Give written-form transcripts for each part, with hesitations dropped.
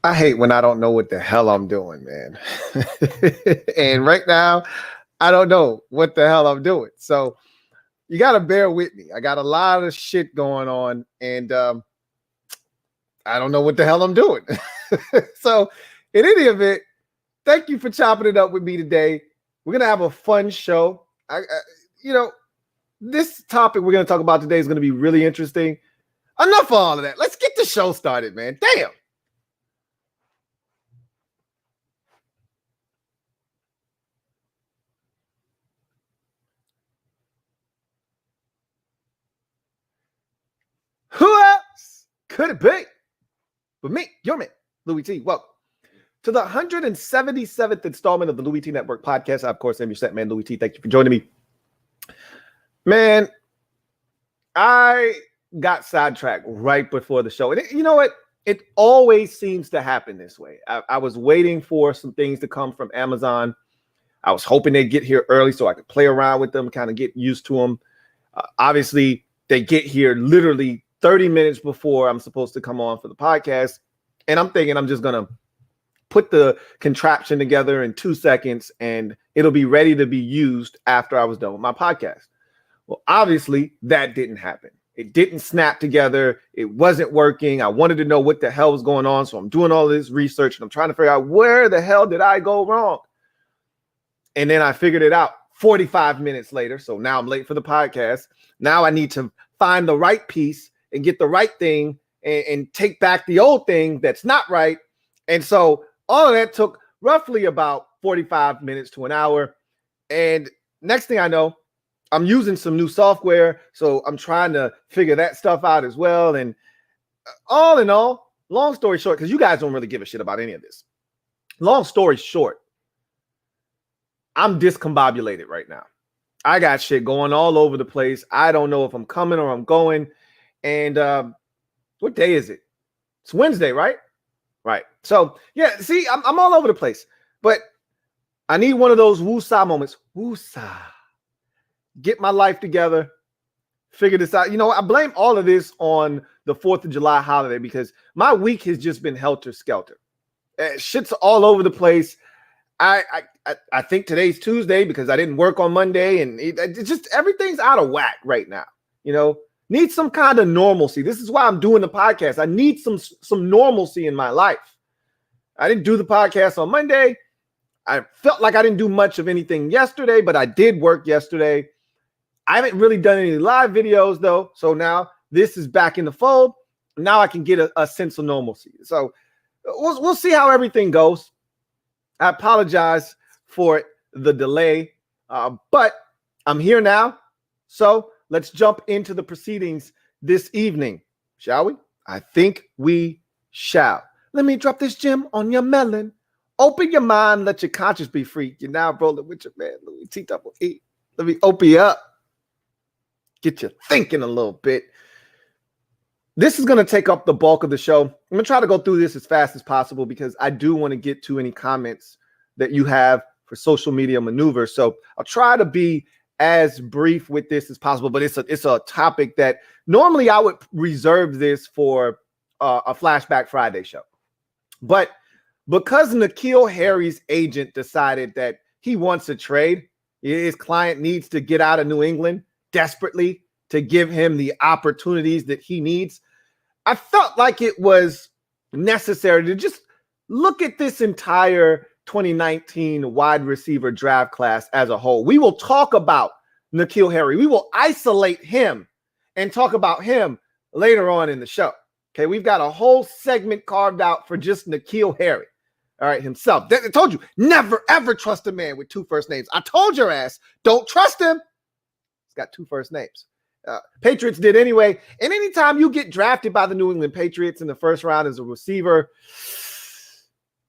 I hate when I don't know what the hell I'm doing, man. And right now, I don't know what the hell I'm doing. So you got to bear with me. I got a lot of shit going on, and I don't know what the hell I'm doing. So in any event, thank you for chopping it up with me today. We're going to have a fun show. This topic we're going to talk about today is going to be really interesting. Enough of all of that. Let's get the show started, man. Damn. Who else could it be but me, your man, Louie T? Welcome to the 177th installment of the LouieTeeNetwork podcast. I, of course, am your set man, Louie T. Thank you for joining me. Man, I got sidetracked right before the show. And you know what? It always seems to happen this way. I was waiting for some things to come from Amazon. I was hoping they'd get here early so I could play around with them, kind of get used to them. Obviously, they get here literally 30 minutes before I'm supposed to come on for the podcast. And I'm thinking I'm just going to put the contraption together in 2 seconds and it'll be ready to be used after I was done with my podcast. Well, obviously, that didn't happen. It didn't snap together. It wasn't working. I wanted to know what the hell was going on. So I'm doing all this research and I'm trying to figure out where the hell did I go wrong? And then I figured it out 45 minutes later. So now I'm late for the podcast. Now I need to find the right piece and get the right thing and take back the old thing that's not right. And so all of that took roughly about 45 minutes to an hour. And next thing I know, I'm using some new software. So I'm trying to figure that stuff out as well. And all in all, long story short, because you guys don't really give a shit about any of this. Long story short, I'm discombobulated right now. I got shit going all over the place. I don't know if I'm coming or I'm going. And what day is it? It's Wednesday, right? Right. So, yeah, see, I'm all over the place. But I need one of those woosah moments. Woosah. Get my life together. Figure this out. You know, I blame all of this on the 4th of July holiday because my week has just been helter-skelter. Shit's all over the place. I think today's Tuesday because I didn't work on Monday. And it's just everything's out of whack right now. You know, need some kind of normalcy. This is why I'm doing the podcast. I need some normalcy in my life. I didn't do the podcast on Monday. I felt like I didn't do much of anything yesterday, but I did work yesterday. I haven't really done any live videos, though. So now this is back in the fold. Now I can get a sense of normalcy. So we'll see how everything goes. I apologize for the delay, but I'm here now. So let's jump into the proceedings this evening, shall we? I think we shall. Let me drop this gem on your melon. Open your mind, let your conscience be free. You're now rolling with your man, Louie T-double-E. Let me open you up. Get you thinking a little bit. This is going to take up the bulk of the show. I'm going to try to go through this as fast as possible because I do want to get to any comments that you have for social media maneuvers. So I'll try to be as brief with this as possible, but it's a topic that normally I would reserve this for a Flashback Friday show. But because N'Keal Harry's agent decided that he wants a trade, his client needs to get out of New England desperately to give him the opportunities that he needs, I felt like it was necessary to just look at this entire 2019 wide receiver draft class as a whole. We will talk about N'Keal Harry. We will isolate him and talk about him later on in the show. Okay, we've got a whole segment carved out for just N'Keal Harry. All right, himself. I told you, never, ever trust a man with 2 first names. I told your ass, don't trust him. He's got 2 first names. Patriots did anyway. And anytime you get drafted by the New England Patriots in the first round as a receiver,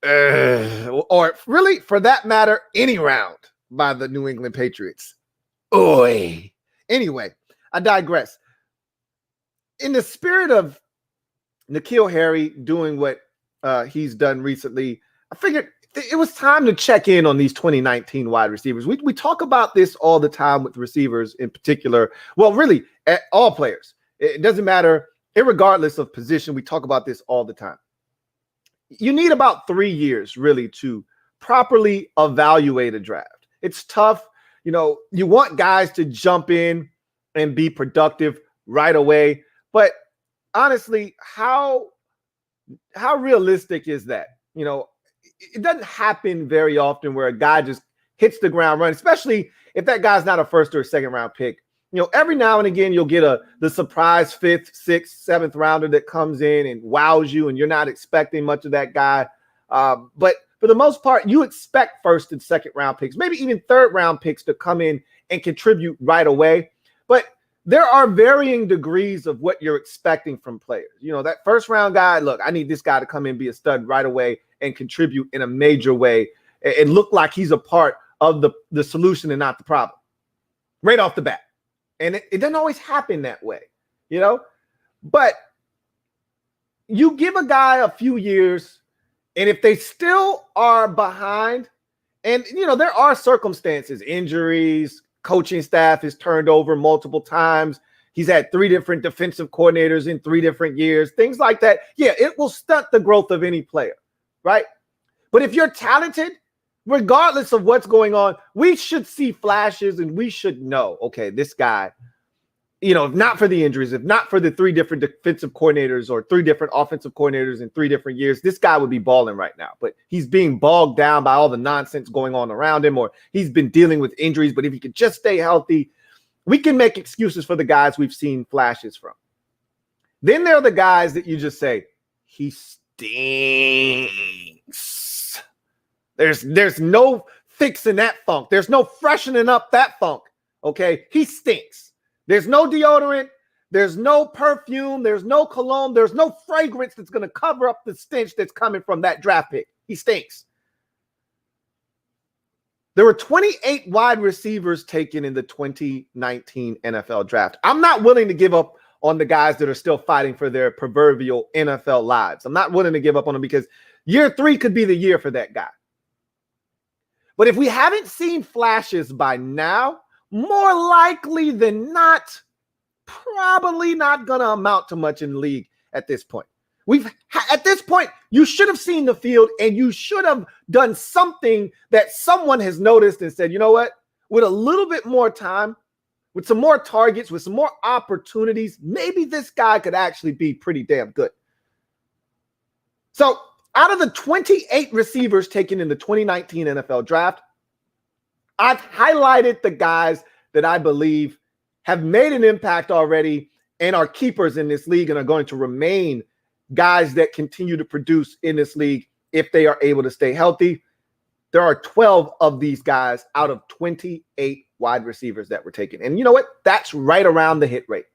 or really, for that matter, any round by the New England Patriots. Oy. Anyway, I digress. In the spirit of N'Keal Harry doing what he's done recently, I figured it was time to check in on these 2019 wide receivers. We talk about this all the time with receivers in particular. Well, really, all players. It doesn't matter, irregardless of position. We talk about this all the time. you need about 3 years really to properly evaluate a draft. It's tough. You want guys to jump in and be productive right away. But honestly, how realistic is that? It doesn't happen very often where a guy just hits the ground running, especially if that guy's not a first or a second round pick. Every now and again, you'll get the surprise 5th, 6th, 7th rounder that comes in and wows you, and you're not expecting much of that guy. But for the most part, you expect first and second round picks, maybe even third round picks to come in and contribute right away. But there are varying degrees of what you're expecting from players. That first round guy, look, I need this guy to come in, be a stud right away and contribute in a major way and look like he's a part of the solution and not the problem right off the bat. And it doesn't always happen that way, but you give a guy a few years, and if they still are behind, and, there are circumstances, injuries, coaching staff is turned over multiple times. He's had 3 different defensive coordinators in 3 different years, things like that. Yeah, it will stunt the growth of any player, right? But if you're talented, regardless of what's going on, we should see flashes and we should know, okay, this guy, if not for the injuries, if not for the 3 different defensive coordinators or 3 different offensive coordinators in 3 different years, this guy would be balling right now. But he's being bogged down by all the nonsense going on around him, or he's been dealing with injuries. But if he could just stay healthy, we can make excuses for the guys we've seen flashes from. Then there are the guys that you just say, he stinks. There's no fixing that funk. There's no freshening up that funk. Okay. He stinks. There's no deodorant. There's no perfume. There's no cologne. There's no fragrance that's going to cover up the stench that's coming from that draft pick. He stinks. There were 28 wide receivers taken in the 2019 NFL draft. I'm not willing to give up on the guys that are still fighting for their proverbial NFL lives. I'm not willing to give up on them because year 3 could be the year for that guy. But if we haven't seen flashes by now, more likely than not, probably not going to amount to much in the league at this point. At this point, you should have seen the field and you should have done something that someone has noticed and said, you know what, with a little bit more time, with some more targets, with some more opportunities, maybe this guy could actually be pretty damn good. So out of the 28 receivers taken in the 2019 NFL draft, I've highlighted the guys that I believe have made an impact already and are keepers in this league and are going to remain guys that continue to produce in this league if they are able to stay healthy. There are 12 of these guys out of 28 wide receivers that were taken. And you know what? That's right around the hit rate.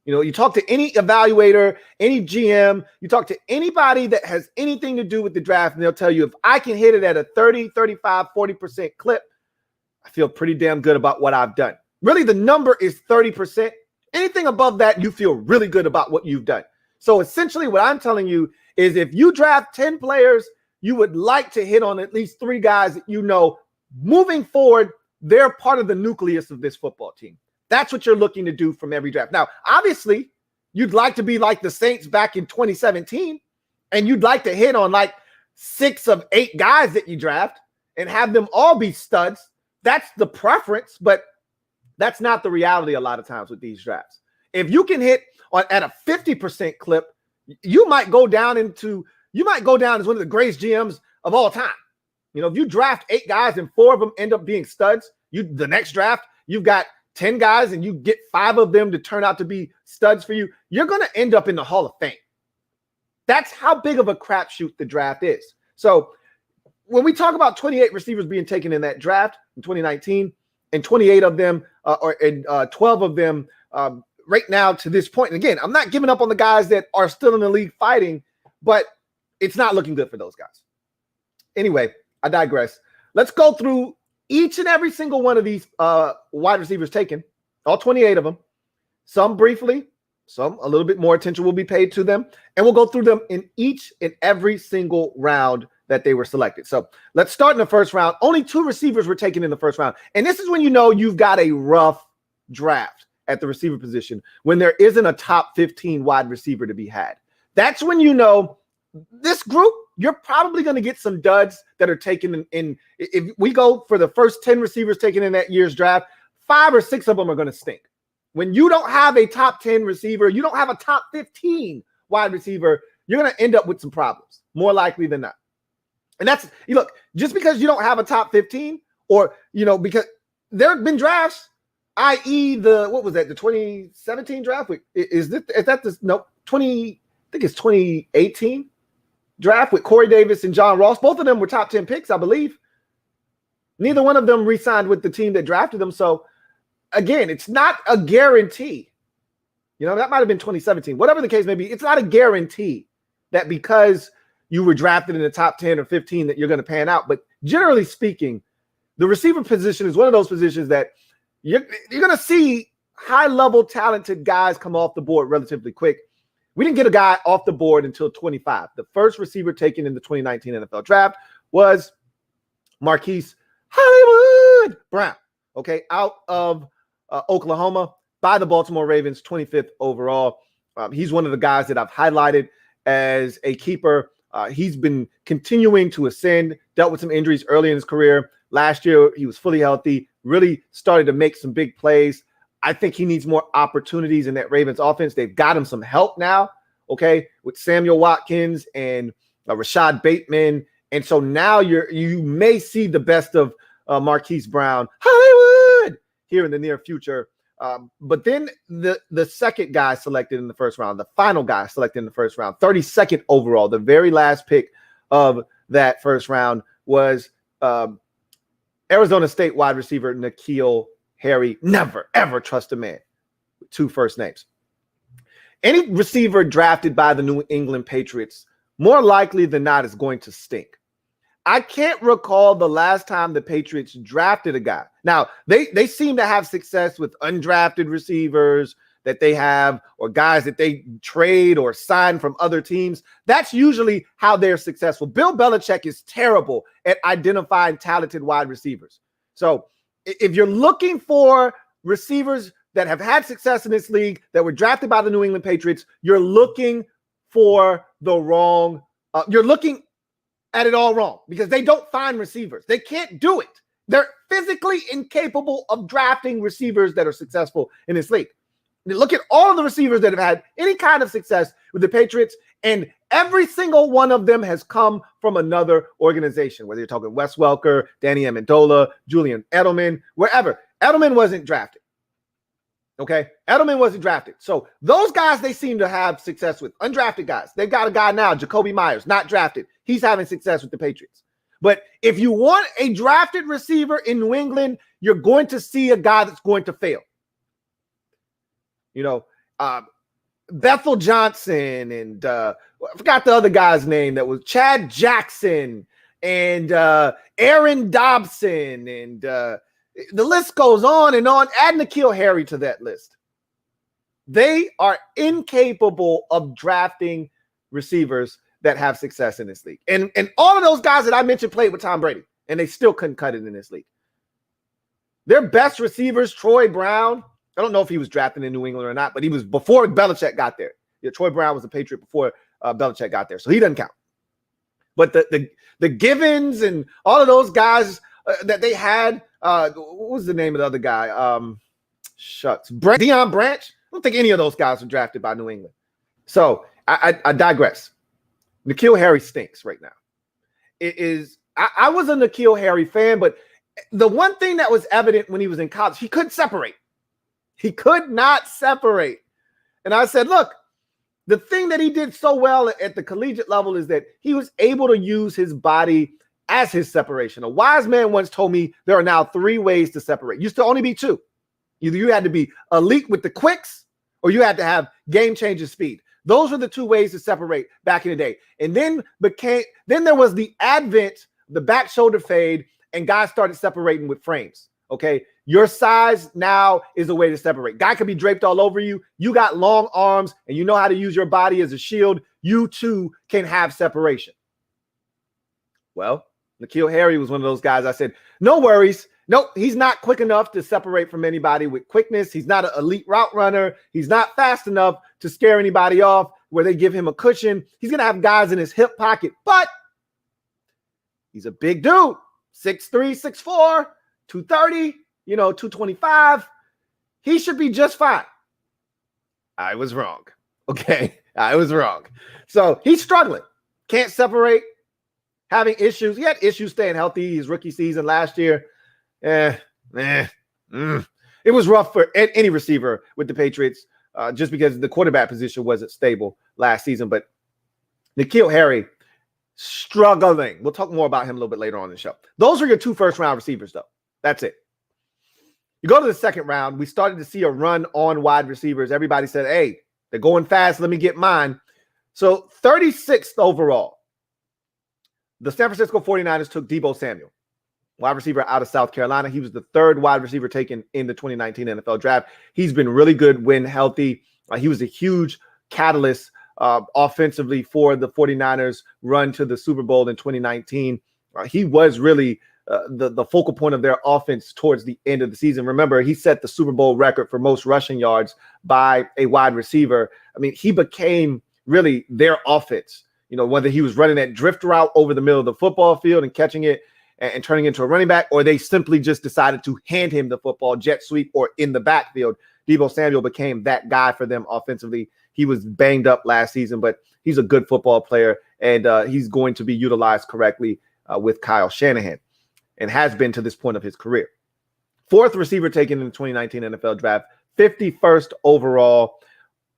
You talk to any evaluator, any GM, you talk to anybody that has anything to do with the draft, and they'll tell you if I can hit it at a 30, 35, 40% clip, I feel pretty damn good about what I've done. Really, the number is 30%. Anything above that, you feel really good about what you've done. So essentially what I'm telling you is if you draft 10 players, you would like to hit on at least 3 guys that moving forward, they're part of the nucleus of this football team. That's what you're looking to do from every draft. Now, obviously, you'd like to be like the Saints back in 2017, and you'd like to hit on like 6 of 8 guys that you draft and have them all be studs. That's the preference, but that's not the reality a lot of times with these drafts. If you can hit at a 50% clip, you might go down as one of the greatest GMs of all time. If you draft 8 guys and 4 of them end up being studs, the next draft, you've got 10 guys and you get 5 of them to turn out to be studs for you, you're going to end up in the Hall of Fame. That's how big of a crapshoot the draft is. So when we talk about 28 receivers being taken in that draft in 2019 and 28 of them 12 of them right now to this point, and again, I'm not giving up on the guys that are still in the league fighting, but it's not looking good for those guys. Anyway, I digress. Let's go through each and every single one of these wide receivers taken, all 28 of them, some briefly, some a little bit more attention will be paid to them, and we'll go through them in each and every single round that they were selected. So let's start in the first round. Only 2 receivers were taken in the first round, and this is when you've got a rough draft at the receiver position, when there isn't a top 15 wide receiver to be had. That's when this group, you're probably going to get some duds that are taken in. If we go for the first 10 receivers taken in that year's draft, 5 or 6 of them are going to stink. When you don't have a top 10 receiver, you don't have a top 15 wide receiver, you're going to end up with some problems, more likely than not. And that's, you look, just because you don't have a top 15, or, because there have been drafts, i.e. what was that, the 2017 draft? Is that this, no, I think it's 2018 draft with Corey Davis and John Ross. Both of them were top 10 picks, I believe. Neither one of them re-signed with the team that drafted them. So, again, it's not a guarantee. That might have been 2017. Whatever the case may be, it's not a guarantee that because you were drafted in the top 10 or 15 that you're going to pan out. But generally speaking, the receiver position is one of those positions that you're going to see high-level talented guys come off the board relatively quick. We didn't get a guy off the board until 25. The first receiver taken in the 2019 NFL draft was Marquise Hollywood Brown, out of Oklahoma by the Baltimore Ravens, 25th overall. He's one of the guys that I've highlighted as a keeper. He's been continuing to ascend, dealt with some injuries early in his career. Last year, he was fully healthy, really started to make some big plays. I think he needs more opportunities in that Ravens offense. They've got him some help now, with Samuel Watkins and Rashad Bateman. And so now you may see the best of Marquise Brown, Hollywood, here in the near future. But then the second guy selected in the first round, the final guy selected in the first round, 32nd overall, the very last pick of that first round was Arizona State wide receiver N'Keal Harry. Never, ever trust a man with 2 first names. Any receiver drafted by the New England Patriots, more likely than not, is going to stink. I can't recall the last time the Patriots drafted a guy. Now, they seem to have success with undrafted receivers that they have, or guys that they trade or sign from other teams. That's usually how they're successful. Bill Belichick is terrible at identifying talented wide receivers. So if you're looking for receivers that have had success in this league that were drafted by the New England Patriots, you're looking for the wrong, you're looking at it all wrong, because they don't find receivers. They can't do it. They're physically incapable of drafting receivers that are successful in this league. Look at all of the receivers that have had any kind of success with the Patriots, and every single one of them has come from another organization, whether you're talking Wes Welker, Danny Amendola, Julian Edelman, wherever. Edelman wasn't drafted. Edelman wasn't drafted. So those guys they seem to have success with. Undrafted guys. They've got a guy now, Jacoby Myers, not drafted. He's having success with the Patriots. But if you want a drafted receiver in New England, you're going to see a guy that's going to fail. Bethel Johnson and I forgot the other guy's name that was Chad Jackson and Aaron Dobson, and the list goes on and on. Add N'Keal Harry to that list. They are incapable of drafting receivers that have success in this league. And all of those guys that I mentioned played with Tom Brady, and they still couldn't cut it in this league. Their best receivers, Troy Brown, I don't know if he was drafted in New England or not, but he was before Belichick got there. Troy Brown was a Patriot before Belichick got there, so he doesn't count. But the Givens and all of those guys that they had, what was the name of the other guy? Deion Branch. I don't think any of those guys were drafted by New England. So I digress. N'Keal Harry stinks right now. I was a N'Keal Harry fan, but the one thing that was evident when he was in college, he couldn't separate. He could not separate. And I said, look, the thing that he did so well at the collegiate level is that he was able to use his body as his separation. A wise man once told me there are now 3 ways to separate. Used to only be 2. Either you had to be elite with the quicks, or you had to have game-changing speed. Those were the 2 ways to separate back in the day. And then there was the advent, the back shoulder fade, and guys started separating with frames. Your size now is a way to separate. Guy could be draped all over you. You got long arms and you know how to use your body as a shield. You too can have separation. Well, N'Keal Harry was one of those guys. I said, no worries. Nope, he's not quick enough to separate from anybody with quickness. He's not an elite route runner. He's not fast enough to scare anybody off. where they give him a cushion. He's going to have guys in his hip pocket, but he's a big dude, 6'3", 6'4", 230, 225. He should be just fine. I was wrong. Okay, I was wrong. So he's struggling. Can't separate. Having issues. He had issues staying healthy his rookie season last year. It was rough for any receiver with the Patriots just because the quarterback position wasn't stable last season. But N'Keal Harry, struggling. We'll talk more about him a little bit later on in the show. Those are your 2 first-round receivers, though. That's it. You go to the second round. We started to see a run on wide receivers. Everybody said, hey, they're going fast. Let me get mine. So 36th overall. The San Francisco 49ers took Deebo Samuel, wide receiver out of South Carolina. He was the 3rd wide receiver taken in the 2019 NFL draft. He's been really good when healthy. He was a huge catalyst offensively for the 49ers run to the Super Bowl in 2019. He was really the focal point of their offense towards the end of the season. Remember, he set the Super Bowl record for most rushing yards by a wide receiver. I mean, he became really their offense. Whether he was running that drift route over the middle of the football field and catching it and turning into a running back, or they simply just decided to hand him the football, jet sweep, or in the backfield. Deebo Samuel became that guy for them offensively. He was banged up last season, but he's a good football player, and he's going to be utilized correctly with Kyle Shanahan and has been to this point of his career. 4th receiver taken in the 2019 NFL draft, 51st overall.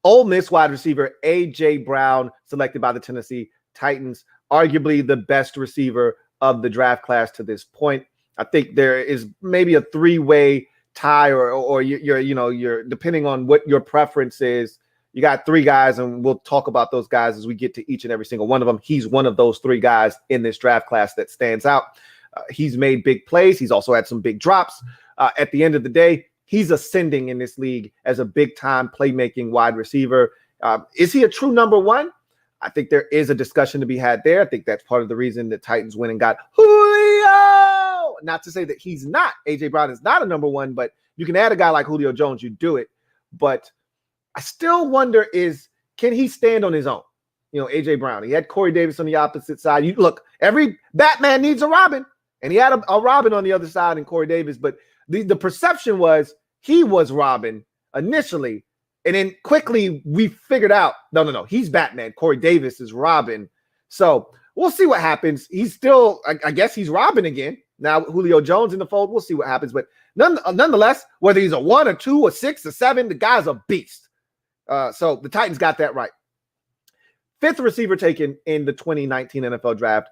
Ole Miss wide receiver A.J. Brown, selected by the Tennessee Titans, arguably the best receiver of the draft class to this point. I think there is maybe a 3-way tie, or you're depending on what your preference is. You got 3 guys, and we'll talk about those guys as we get to each and every single one of them. He's one of those 3 guys in this draft class that stands out. He's made big plays. He's also had some big drops. At the end of the day, he's ascending in this league as a big-time playmaking wide receiver. Is he a true number 1? I think there is a discussion to be had there. I think that's part of the reason the Titans went and got Julio. Not to say that he's not. A.J. Brown is not a number 1, but you can add a guy like Julio Jones, you do it. But I still wonder can he stand on his own? A.J. Brown. He had Corey Davis on the opposite side. Look, every Batman needs a Robin, and he had a Robin on the other side in Corey Davis, but the perception was he was Robin initially, and then quickly we figured out, no, he's Batman. Corey Davis is Robin. So we'll see what happens. He's still, I guess he's Robin again. Now Julio Jones in the fold, we'll see what happens. But nonetheless, whether he's a 1 or 2 or 6 or 7, the guy's a beast. So the Titans got that right. 5th receiver taken in the 2019 NFL draft,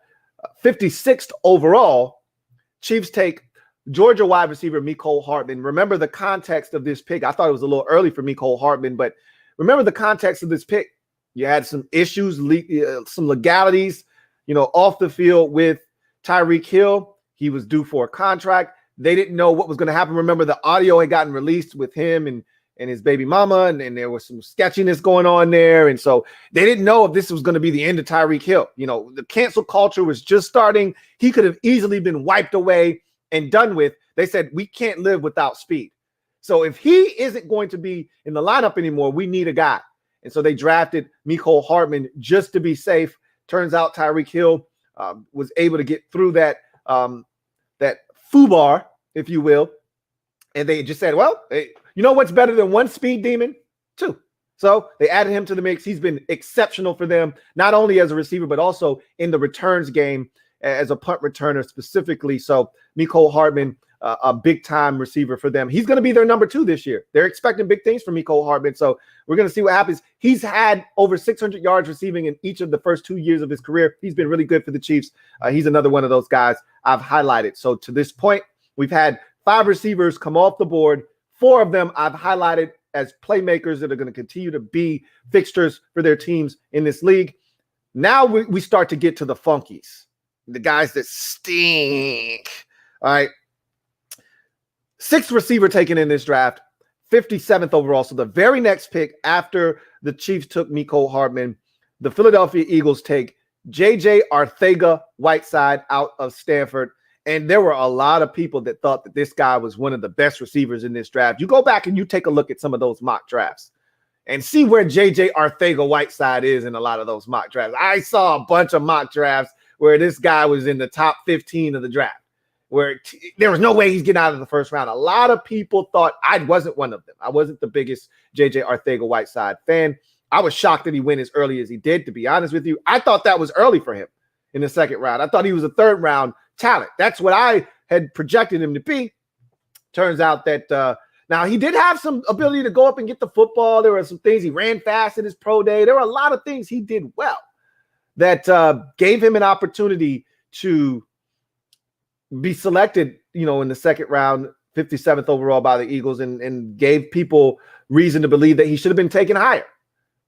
56th overall. Chiefs take Georgia wide receiver Mecole Hardman. Remember the context of this pick. I thought it was a little early for Mecole Hardman, but remember the context of this pick. You had some issues, some legalities, off the field with Tyreek Hill. He was due for a contract. They didn't know what was going to happen. Remember, the audio had gotten released with him and his baby mama, and there was some sketchiness going on there. And so they didn't know if this was going to be the end of Tyreek Hill. The cancel culture was just starting. He could have easily been wiped away and done with. They said, we can't live without speed. So if he isn't going to be in the lineup anymore, we need a guy. And so they drafted Mecole Hardman just to be safe. Turns out Tyreek Hill was able to get through that FUBAR, if you will. And they just said, well, you know what's better than 1 speed demon? 2. So they added him to the mix. He's been exceptional for them, not only as a receiver, but also in the returns game as a punt returner specifically. So Mecole Hardman, a big-time receiver for them. He's going to be their number 2 this year. They're expecting big things from Mecole Hardman, so we're going to see what happens. He's had over 600 yards receiving in each of the first 2 years of his career. He's been really good for the Chiefs. He's another one of those guys I've highlighted. So to this point, we've had 5 receivers come off the board. 4 of them I've highlighted as playmakers that are going to continue to be fixtures for their teams in this league. Now we start to get to the funkies, the guys that stink. All right. 6th receiver taken in this draft, 57th overall. So the very next pick after the Chiefs took Mecole Hardman, the Philadelphia Eagles take J.J. Arcega-Whiteside out of Stanford. And there were a lot of people that thought that this guy was one of the best receivers in this draft. You go back and you take a look at some of those mock drafts. and see where JJ Arcega-Whiteside is in a lot of those mock drafts. I saw a bunch of mock drafts where this guy was in the top 15 of the draft, where there was no way he's getting out of the first round. A lot of people thought I wasn't one of them. I wasn't the biggest JJ Arcega-Whiteside fan. I was shocked that he went as early as he did, to be honest with you. I thought that was early for him in the second round. I thought he was a third round talent. That's what I had projected him to be. Turns out that now he did have some ability to go up and get the football. There were some things. He ran fast in his pro day. There were a lot of things he did well that gave him an opportunity to be selected, in the second round, 57th overall by the Eagles, and gave people reason to believe that he should have been taken higher.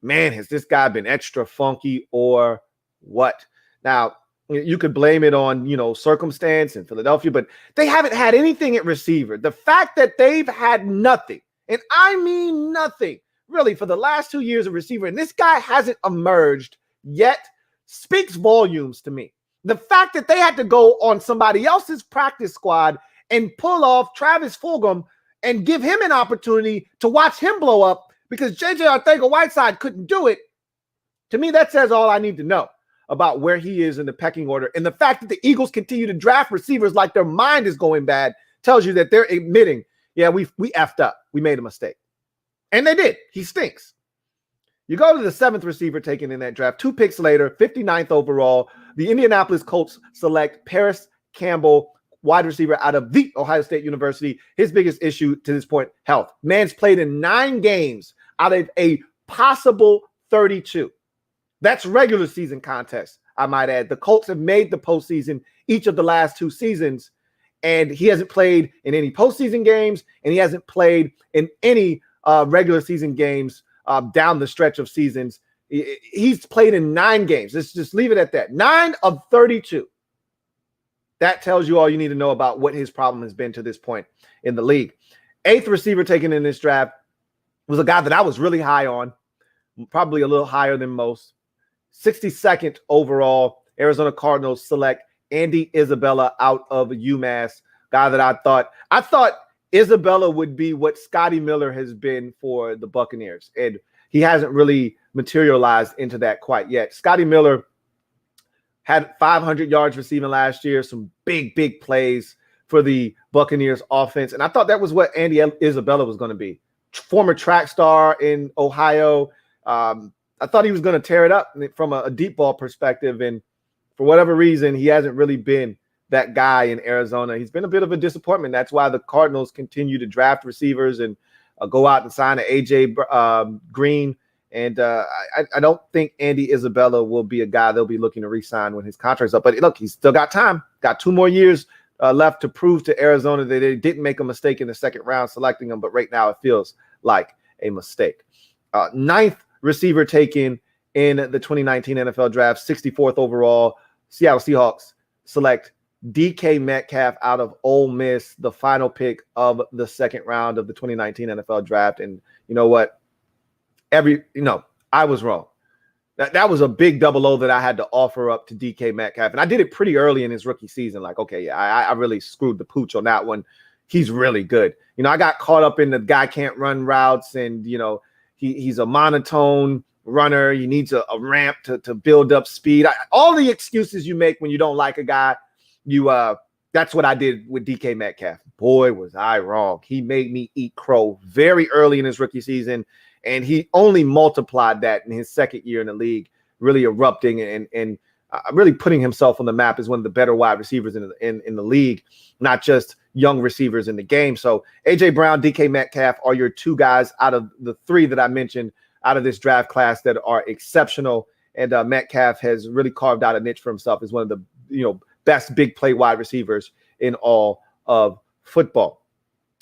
Man, has this guy been extra funky or what? Now, you could blame it on, circumstance in Philadelphia, but they haven't had anything at receiver. The fact that they've had nothing, and I mean nothing, really, for the last 2 years of receiver, and this guy hasn't emerged yet, speaks volumes to me. The fact that they had to go on somebody else's practice squad and pull off Travis Fulgham and give him an opportunity to watch him blow up because JJ Arcega-Whiteside couldn't do it, to me, that says all I need to know about where he is in the pecking order. And the fact that the Eagles continue to draft receivers like their mind is going bad tells you that they're admitting, yeah, we effed up. We made a mistake. And they did. He stinks. You go to the 7th receiver taken in that draft, 2 picks later, 59th overall. The Indianapolis Colts select Paris Campbell, wide receiver out of the Ohio State University. His biggest issue to this point, health. Man's played in 9 games out of a possible 32. That's regular season context, I might add. The Colts have made the postseason each of the last 2 seasons, and he hasn't played in any postseason games, and he hasn't played in any regular season games down the stretch of seasons. He's played in 9 games. Let's just leave it at that. 9 of 32. That tells you all you need to know about what his problem has been to this point in the league. 8th receiver taken in this draft was a guy that I was really high on, probably a little higher than most. 62nd overall, Arizona Cardinals select Andy Isabella out of UMass, guy that I thought Isabella would be what Scotty Miller has been for the Buccaneers, and he hasn't really materialized into that quite yet. Scotty Miller had 500 yards receiving last year, some big plays for the Buccaneers offense, and I thought that was what Andy Isabella was going to be. Former track star in Ohio. I thought he was going to tear it up from a deep ball perspective, and for whatever reason, he hasn't really been that guy in Arizona. He's been a bit of a disappointment. That's why the Cardinals continue to draft receivers and go out and sign an A.J. Green, and I don't think Andy Isabella will be a guy they'll be looking to re-sign when his contract's up. But look, he's still got time, got 2 more years left to prove to Arizona that they didn't make a mistake in the second round selecting him, but right now it feels like a mistake. 9th receiver taken in the 2019 NFL Draft, 64th overall. Seattle Seahawks select DK Metcalf out of Ole Miss, the final pick of the second round of the 2019 NFL Draft. And you know what? I was wrong. That was a big double O that I had to offer up to DK Metcalf. And I did it pretty early in his rookie season. Like, okay, yeah, I really screwed the pooch on that one. He's really good. I got caught up in the guy can't run routes, and, he's a monotone runner. He needs a ramp to build up speed. All the excuses you make when you don't like a guy, that's what I did with DK Metcalf. Boy, was I wrong. He made me eat crow very early in his rookie season, and he only multiplied that in his second year in the league, really erupting and really putting himself on the map as one of the better wide receivers in the league, not just young receivers in the game. So A.J. Brown, DK Metcalf are your 2 guys out of the 3 that I mentioned out of this draft class that are exceptional. And Metcalf has really carved out a niche for himself as one of the best big play wide receivers in all of football.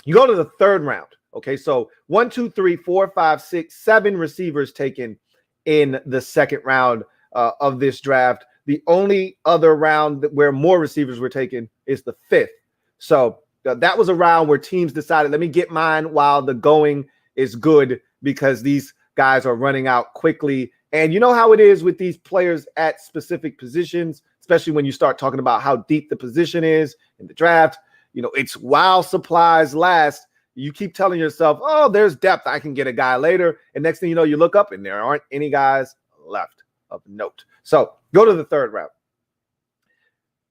You go to the 3rd round. Okay, so 1, 2, 3, 4, 5, 6, 7 receivers taken in the second round of this draft. The only other round where more receivers were taken is the 5th. So that was a round where teams decided, let me get mine while the going is good, because these guys are running out quickly. And you know how it is with these players at specific positions, especially when you start talking about how deep the position is in the draft. It's while supplies last. You keep telling yourself, oh, there's depth. I can get a guy later. And next thing you know, you look up and there aren't any guys left of note. So go to the third round.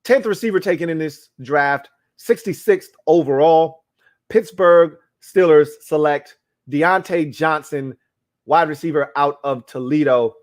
10th receiver taken in this draft, 66th overall. Pittsburgh Steelers select Deontay Johnson, wide receiver out of Toledo.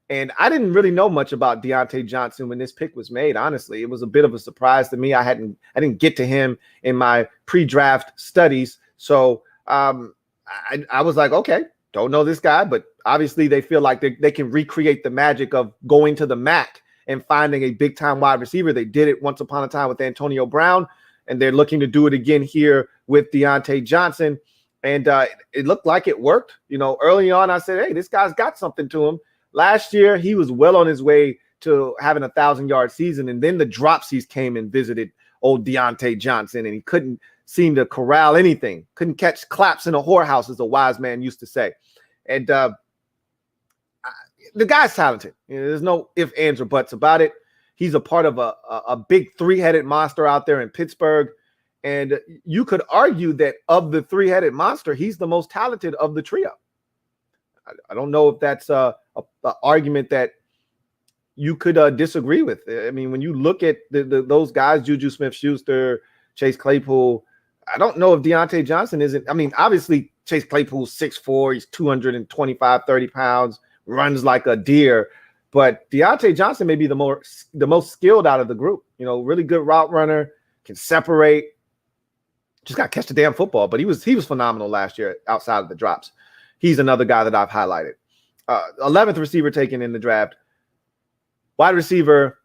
And I didn't really know much about Deontay Johnson when this pick was made. Honestly, it was a bit of a surprise to me. I didn't get to him in my pre-draft studies. So I was like, okay, don't know this guy, but obviously they feel like they can recreate the magic of going to the MAC and finding a big-time wide receiver. They did it once upon a time with Antonio Brown, and they're looking to do it again here with Deontay Johnson. And it looked like it worked. You know, early on, I said, hey, this guy's got something to him. Last year, he was well on his way to having a 1,000-yard season, and then the dropsies came and visited old Deontay Johnson, and he couldn't seem to corral anything. Couldn't catch claps in a whorehouse, as a wise man used to say. And the guy's talented. You know, there's no ifs, ands, or buts about it. He's a part of a big three-headed monster out there in Pittsburgh. And you could argue that of the three-headed monster, he's the most talented of the trio. I don't know if that's an argument that you could disagree with. I mean, when you look at those guys, Juju Smith-Schuster, Chase Claypool, I don't know if Deontay Johnson isn't. I mean, obviously, Chase Claypool's 6'4", he's 225, 30 pounds, runs like a deer. But Deontay Johnson may be the most skilled out of the group. You know, really good route runner, can separate. Just got to catch the damn football. But he was phenomenal last year outside of the drops. He's another guy that I've highlighted. 11th receiver taken in the draft. Wide receiver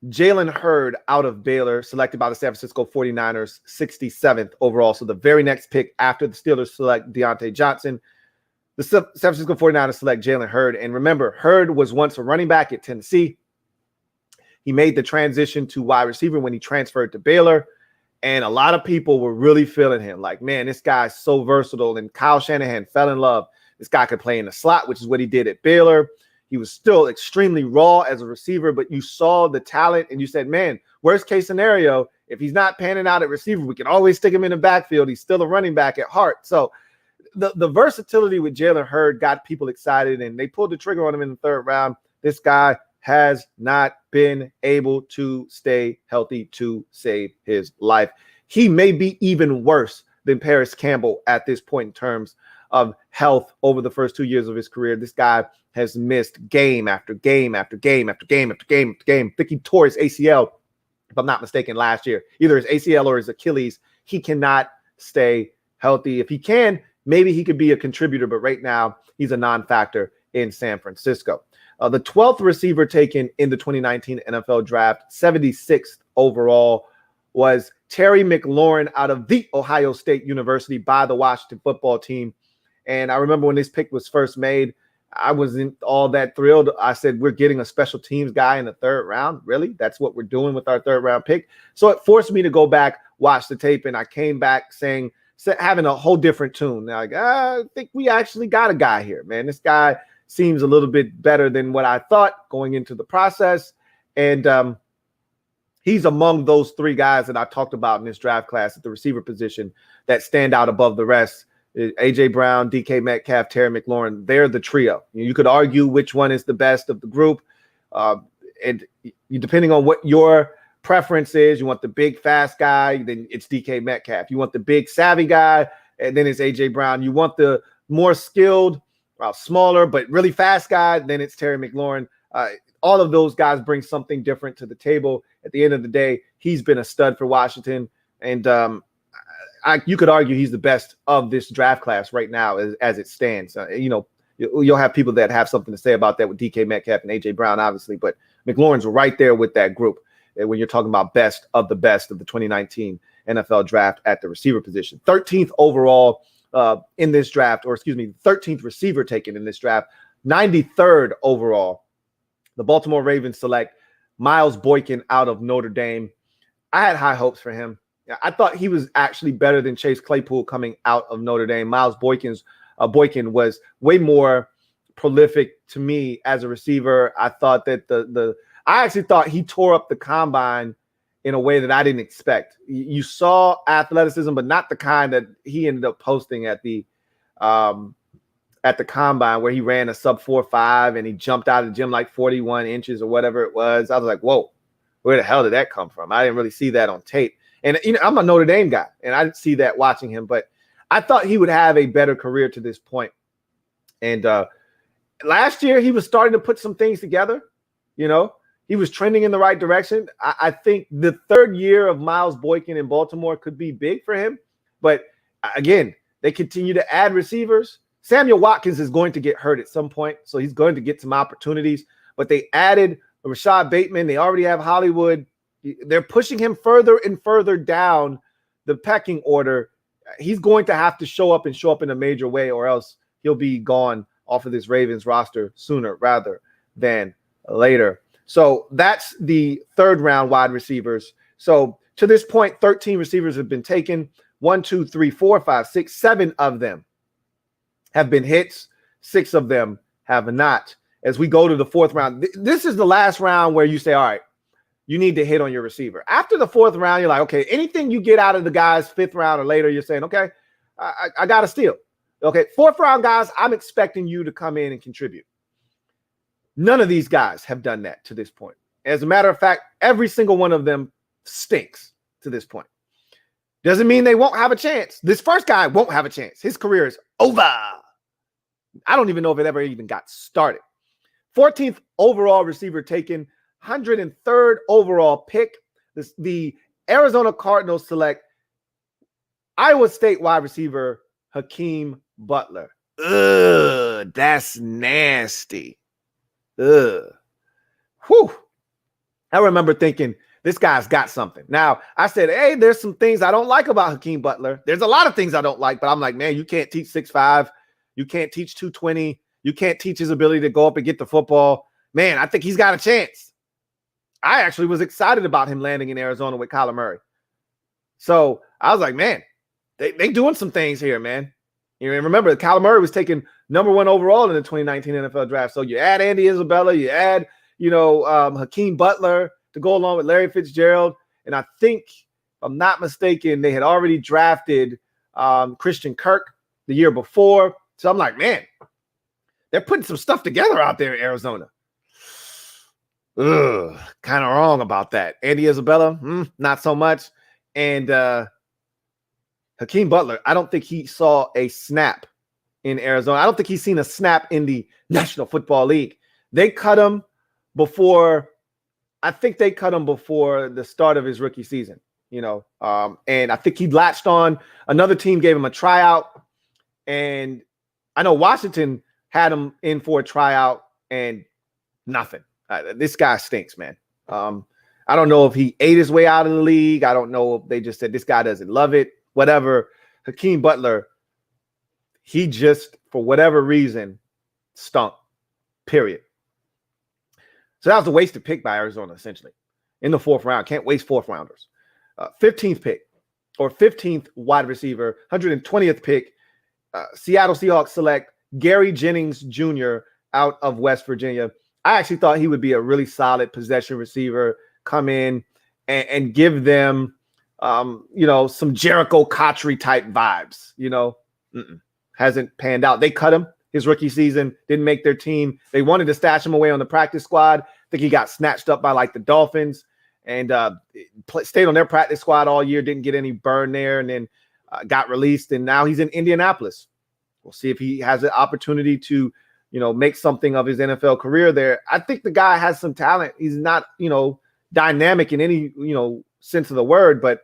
Jalen Hurd out of Baylor, selected by the San Francisco 49ers, 67th overall. So the very next pick after the Steelers select Deontay Johnson, the San Francisco 49ers select Jalen Hurd. And remember, Hurd was once a running back at Tennessee. He made the transition to wide receiver when he transferred to Baylor. And a lot of people were really feeling him. Like, man, this guy's so versatile. And Kyle Shanahan fell in love. This guy could play in the slot, which is what he did at Baylor. He was still extremely raw as a receiver, but you saw the talent and you said, man, worst case scenario, if he's not panning out at receiver, we can always stick him in the backfield. He's still a running back at heart. So the versatility with Jalen Hurd got people excited, and they pulled the trigger on him in the third round. This guy has not been able to stay healthy to save his life. He may be even worse than Paris Campbell at this point in terms of health over the first 2 years of his career. This guy has missed game after game after game after game after game after game. I think he tore his ACL, if I'm not mistaken, last year. Either his ACL or his Achilles. He cannot stay healthy. If he can, maybe he could be a contributor, but right now he's a non-factor in San Francisco. The 12th receiver taken in the 2019 NFL Draft, 76th overall, was Terry McLaurin out of the Ohio State University by the Washington football team. And I remember when this pick was first made, I wasn't all that thrilled. I said, we're getting a special teams guy in the third round. Really? That's what we're doing with our third round pick. So it forced me to go back, watch the tape, and I came back having a whole different tune. Like, I think we actually got a guy here, man. This guy seems a little bit better than what I thought going into the process. And he's among those three guys that I talked about in this draft class at the receiver position that stand out above the rest. A.J. Brown, DK Metcalf, Terry McLaurin, they're the trio. You could argue which one is the best of the group. And depending on what your preference is, you want the big, fast guy, then it's DK Metcalf. You want the big, savvy guy, and then it's A.J. Brown. You want the more skilled, smaller, but really fast guy, then it's Terry McLaurin. All of those guys bring something different to the table. At the end of the day, he's been a stud for Washington. And you could argue he's the best of this draft class right now as it stands. You'll have people that have something to say about that with DK Metcalf and A.J. Brown, obviously, but McLaurin's right there with that group when you're talking about best of the 2019 NFL draft at the receiver position. 13th overall in this draft, 13th receiver taken in this draft, 93rd overall. The Baltimore Ravens select Miles Boykin out of Notre Dame. I had high hopes for him. I thought he was actually better than Chase Claypool coming out of Notre Dame. Miles Boykin was way more prolific to me as a receiver. I thought that I actually thought he tore up the combine in a way that I didn't expect. You saw athleticism, but not the kind that he ended up posting at the combine, where he ran a sub 4.5 and he jumped out of the gym like 41 inches or whatever it was. I was like, whoa, where the hell did that come from? I didn't really see that on tape. And I'm a Notre Dame guy, and I didn't see that watching him, but I thought he would have a better career to this point. And last year, he was starting to put some things together. He was trending in the right direction. I think the third year of Miles Boykin in Baltimore could be big for him. But again, they continue to add receivers. Samuel Watkins is going to get hurt at some point, so he's going to get some opportunities. But they added Rashad Bateman. They already have Hollywood. They're pushing him further and further down the pecking order. He's going to have to show up in a major way, or else he'll be gone off of this Ravens roster sooner rather than later. So that's the third round wide receivers. So to this point, 13 receivers have been taken. 1, 2, 3, 4, 5, 6, 7 of them have been hits. 6 of them have not. As we go to the fourth round, this is the last round where you say, all right, you need to hit on your receiver. After the fourth round, you're like, okay, anything you get out of the guys fifth round or later, you're saying, okay, I got to steal. Okay, fourth round guys, I'm expecting you to come in and contribute. None of these guys have done that to this point. As a matter of fact, every single one of them stinks to this point. Doesn't mean they won't have a chance. This first guy won't have a chance. His career is over. I don't even know if it ever even got started. 14th overall receiver taken, 103rd overall pick. The Arizona Cardinals select Iowa State wide receiver Hakeem Butler. Ugh, that's nasty. Ugh. Whew. I remember thinking, this guy's got something. Now, I said, hey, there's some things I don't like about Hakeem Butler. There's a lot of things I don't like, but I'm like, man, you can't teach 6'5". You can't teach 220. You can't teach his ability to go up and get the football. Man, I think he's got a chance. I actually was excited about him landing in Arizona with Kyler Murray. So I was like, man, they doing some things here, man. Remember, Kyler Murray was taken number 1 overall in the 2019 NFL draft. So you add Andy Isabella, you add, Hakeem Butler to go along with Larry Fitzgerald. And I think, if I'm not mistaken, they had already drafted Christian Kirk the year before. So I'm like, man, they're putting some stuff together out there in Arizona. Ugh, kind of wrong about that. Andy Isabella, not so much. And Hakeem Butler, I don't think he saw a snap in Arizona. I don't think he's seen a snap in the National Football League. They cut him before the start of his rookie season, and I think he latched on. Another team gave him a tryout, and I know Washington had him in for a tryout and nothing. This guy stinks, man. I don't know if he ate his way out of the league. I don't know if they just said this guy doesn't love it, whatever. Hakeem Butler, he just, for whatever reason, stunk, period. So that was a wasted pick by Arizona, essentially, in the fourth round. Can't waste fourth rounders. 15th pick, or 15th wide receiver, 120th pick, Seattle Seahawks select Gary Jennings Jr. out of West Virginia. I actually thought he would be a really solid possession receiver, come in and give them, some Jericho Cotchery type vibes. Hasn't panned out. They cut him his rookie season, didn't make their team. They wanted to stash him away on the practice squad. I think he got snatched up by like the Dolphins and stayed on their practice squad all year, didn't get any burn there, and then got released. And now he's in Indianapolis. We'll see if he has an opportunity to, make something of his NFL career there. I think the guy has some talent. He's not, dynamic in any, sense of the word, but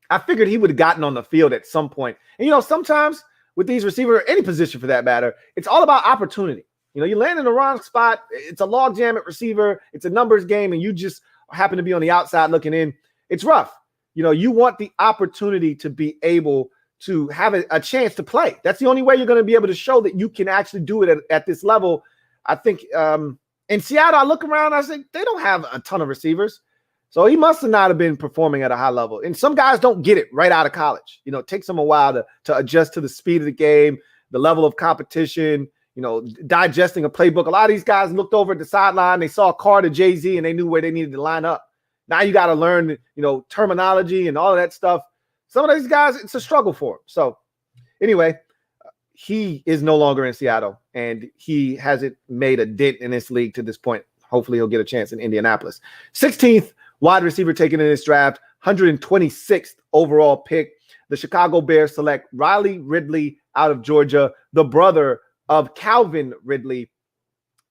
I figured he would have gotten on the field at some point. And, sometimes with these receivers, any position for that matter, it's all about opportunity. You land in the wrong spot. It's a logjam at receiver. It's a numbers game, and you just happen to be on the outside looking in. It's rough. You want the opportunity to be able to have a chance to play. That's the only way you're going to be able to show that you can actually do it at this level. I think in Seattle, I look around, I say, they don't have a ton of receivers. So he must have not have been performing at a high level. And some guys don't get it right out of college. It takes them a while to adjust to the speed of the game, the level of competition, digesting a playbook. A lot of these guys looked over at the sideline. They saw a card of Jay-Z and they knew where they needed to line up. Now you got to learn, terminology and all of that stuff. Some of these guys, it's a struggle for them. So anyway, he is no longer in Seattle, and he hasn't made a dent in this league to this point. Hopefully he'll get a chance in Indianapolis. 16th wide receiver taken in this draft, 126th overall pick. The Chicago Bears select Riley Ridley out of Georgia, the brother of Calvin Ridley.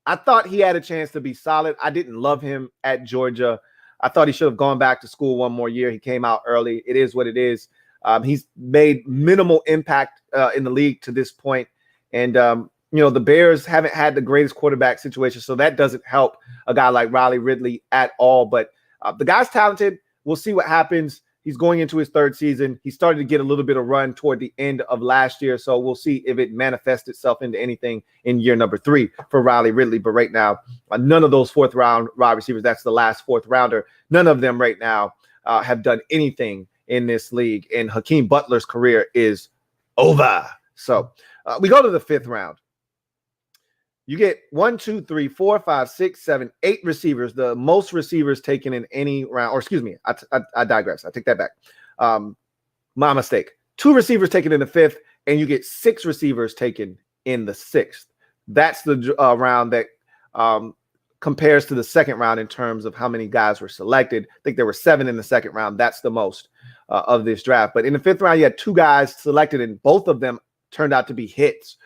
I thought he had a chance to be solid. I didn't love him at Georgia. I thought he should have gone back to school one more year. He came out early. It is what it is. He's made minimal impact in the league to this point. And, the Bears haven't had the greatest quarterback situation, so that doesn't help a guy like Riley Ridley at all. But the guy's talented. We'll see what happens. He's going into his third season. He started to get a little bit of run toward the end of last year, so we'll see if it manifests itself into anything in year number 3 for Riley Ridley. But right now, none of those fourth-round wide receivers, that's the last fourth-rounder, none of them right now have done anything in this league, and Hakeem Butler's career is over. So we go to the 5th round. You get 1, 2, 3, 4, 5, 6, 7, 8 receivers, the most receivers taken in any round. Or excuse me, I digress. I take that back. My mistake. 2 receivers taken in the 5th, and you get 6 receivers taken in the 6th. That's the round that compares to the 2nd round in terms of how many guys were selected. I think there were 7 in the 2nd round. That's the most of this draft. But in the 5th round, you had 2 guys selected, and both of them turned out to be hits.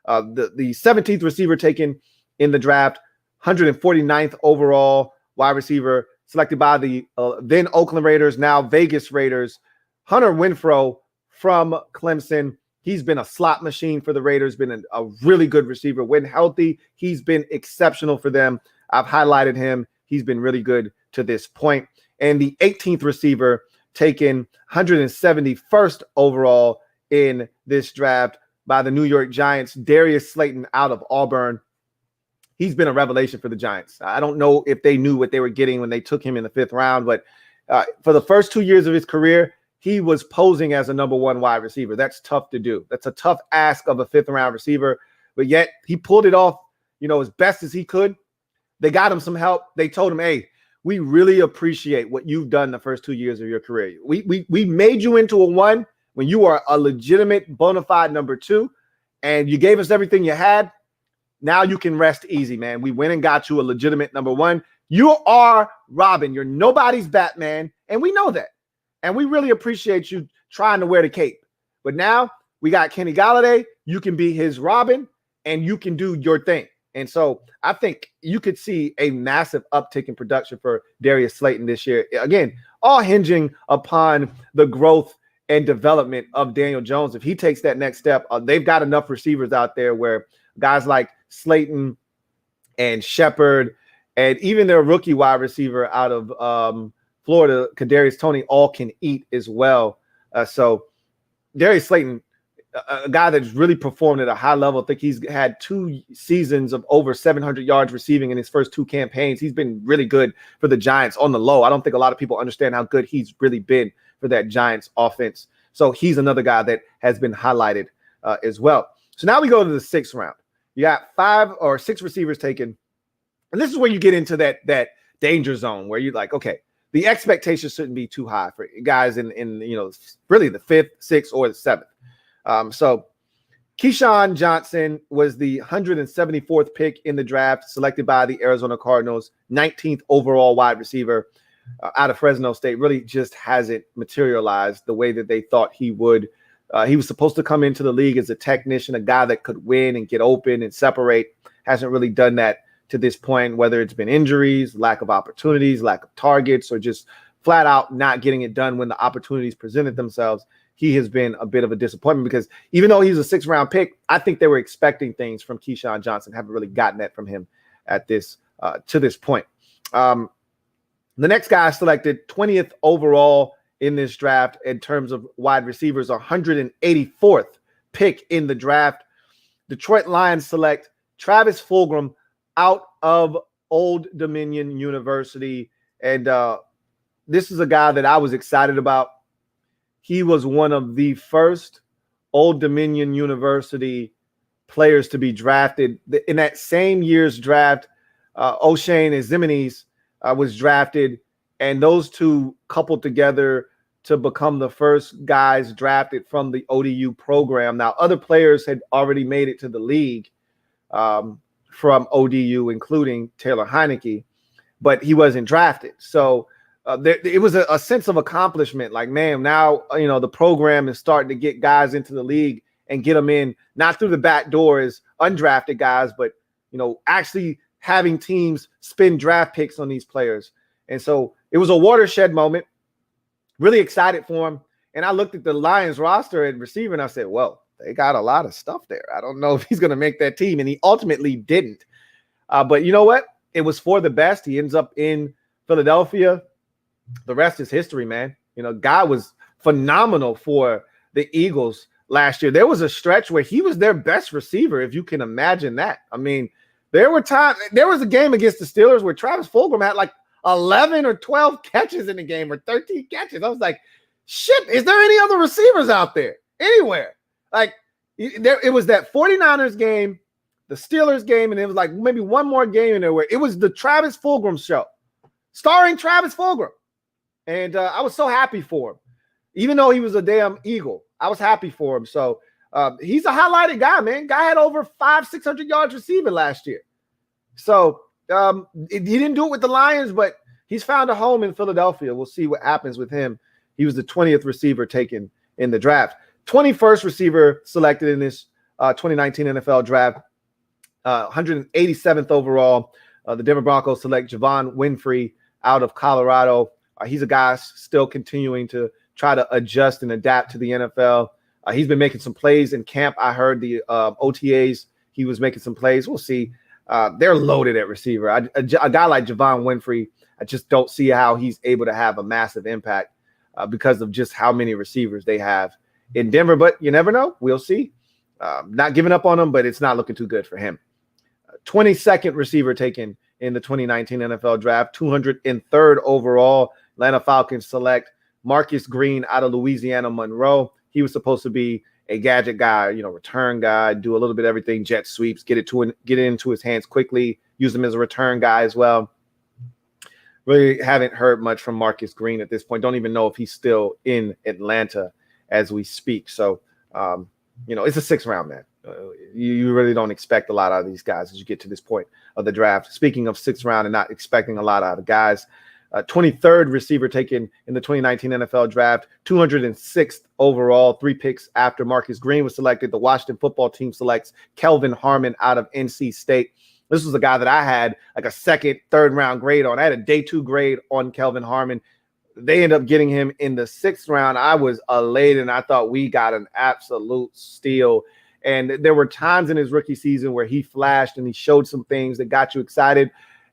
The 17th receiver taken in the draft, 149th overall wide receiver, selected by the then Oakland Raiders, now Vegas Raiders, Hunter Renfrow from Clemson. He's been a slot machine for the Raiders, been a really good receiver. When healthy, he's been exceptional for them. I've highlighted him. He's been really good to this point. And the 18th receiver taken 171st overall in this draft by the New York Giants, Darius Slayton out of Auburn. He's been a revelation for the Giants. I don't know if they knew what they were getting when they took him in the 5th round, but for the first 2 years of his career, he was posing as a number 1 wide receiver. That's tough to do. That's a tough ask of a 5th round receiver, but yet he pulled it off, as best as he could. They got him some help. They told him, hey, we really appreciate what you've done the first 2 years of your career. We made you into a 1 when you are a legitimate bona fide number 2, and you gave us everything you had. Now you can rest easy, man. We went and got you a legitimate number 1. You are Robin. You're nobody's Batman, and we know that. And we really appreciate you trying to wear the cape. But now we got Kenny Golladay. You can be his Robin, and you can do your thing. And so I think you could see a massive uptick in production for Darius Slayton this year. Again, all hinging upon the growth and development of Daniel Jones. If he takes that next step, they've got enough receivers out there where guys like Slayton and Shepard and even their rookie wide receiver out of Florida, Kadarius Toney, all can eat as well. So Darius Slayton, a guy that's really performed at a high level. I think he's had 2 seasons of over 700 yards receiving in his first 2 campaigns. He's been really good for the Giants on the low. I don't think a lot of people understand how good he's really been for that Giants offense. So he's another guy that has been highlighted as well. So now we go to the 6th round. You got 5 or 6 receivers taken. And this is where you get into that danger zone where you're like, okay, the expectations shouldn't be too high for guys in really the 5th, 6th, or the 7th. So Keyshawn Johnson was the 174th pick in the draft, selected by the Arizona Cardinals, 19th overall wide receiver out of Fresno State. Really just hasn't materialized the way that they thought he would. He was supposed to come into the league as a technician, a guy that could win and get open and separate. Hasn't really done that to this point, whether it's been injuries, lack of opportunities, lack of targets, or just flat out not getting it done when the opportunities presented themselves. He has been a bit of a disappointment because even though he's a 6th round pick, I think they were expecting things from Keyshawn Johnson. Haven't really gotten that from him at this to this point. The next guy selected 20th overall in this draft in terms of wide receivers, 184th pick in the draft. Detroit Lions select Travis Fulgham out of Old Dominion University. And this is a guy that I was excited about. He was one of the first Old Dominion University players to be drafted. In that same year's draft, O'Shane Ezimenes was drafted And those two coupled together to become the first guys drafted from the ODU program. Now, other players had already made it to the league from ODU, including Taylor Heineke, but he wasn't drafted. So it was a sense of accomplishment. Like, man, now, the program is starting to get guys into the league and get them in, not through the back door as undrafted guys, but, actually having teams spend draft picks on these players. And so it was a watershed moment. Really excited for him. And I looked at the Lions roster at receiver and I said, well, they got a lot of stuff there. I don't know if he's going to make that team. And he ultimately didn't. But you know what? It was for the best. He ends up in Philadelphia. The rest is history, man. Guy was phenomenal for the Eagles last year. There was a stretch where he was their best receiver, if you can imagine that. I mean, there was a game against the Steelers where Travis Fulgham had like 11 or 12 catches in the game, or 13 catches. I was like, shit, is there any other receivers out there anywhere? Like, it was that 49ers game, the Steelers game, and it was like maybe one more game in there where it was the Travis Fulgham show, starring Travis Fulgham. And I was so happy for him. Even though he was a damn Eagle, I was happy for him. So he's a highlighted guy, man. Guy had over 500-600 yards receiving last year. So he didn't do it with the Lions, but he's found a home in Philadelphia. We'll see what happens with him. He was the 20th receiver taken in the draft. 21st receiver selected in this 2019 NFL draft. 187th overall. The Denver Broncos select Javon Winfrey out of Colorado. He's a guy still continuing to try to adjust and adapt to the NFL. He's been making some plays in camp. I heard the OTAs, he was making some plays. We'll see. They're loaded at receiver. A guy like Javon Winfrey, I just don't see how he's able to have a massive impact because of just how many receivers they have in Denver. But you never know. We'll see. Not giving up on him, but it's not looking too good for him. 22nd receiver taken in the 2019 NFL draft, 203rd overall. Atlanta Falcons select Marcus Green out of Louisiana Monroe. He was supposed to be a gadget guy, return guy, do a little bit of everything, jet sweeps, get it into his hands quickly, use him as a return guy as well. Really haven't heard much from Marcus Green at this point. Don't even know if he's still in Atlanta as we speak. So, it's a 6th round, man. You really don't expect a lot out of these guys as you get to this point of the draft. Speaking of 6th round and not expecting a lot out of guys, 23rd receiver taken in the 2019 NFL draft, 206th overall, 3 picks after Marcus Green was selected. The Washington football team selects Kelvin Harmon out of NC State. This was a guy that I had like a 2nd, 3rd round grade on. I had a day 2 grade on Kelvin Harmon. They end up getting him in the 6th round. I was elated, and I thought we got an absolute steal. And there were times in his rookie season where he flashed and he showed some things that got you excited.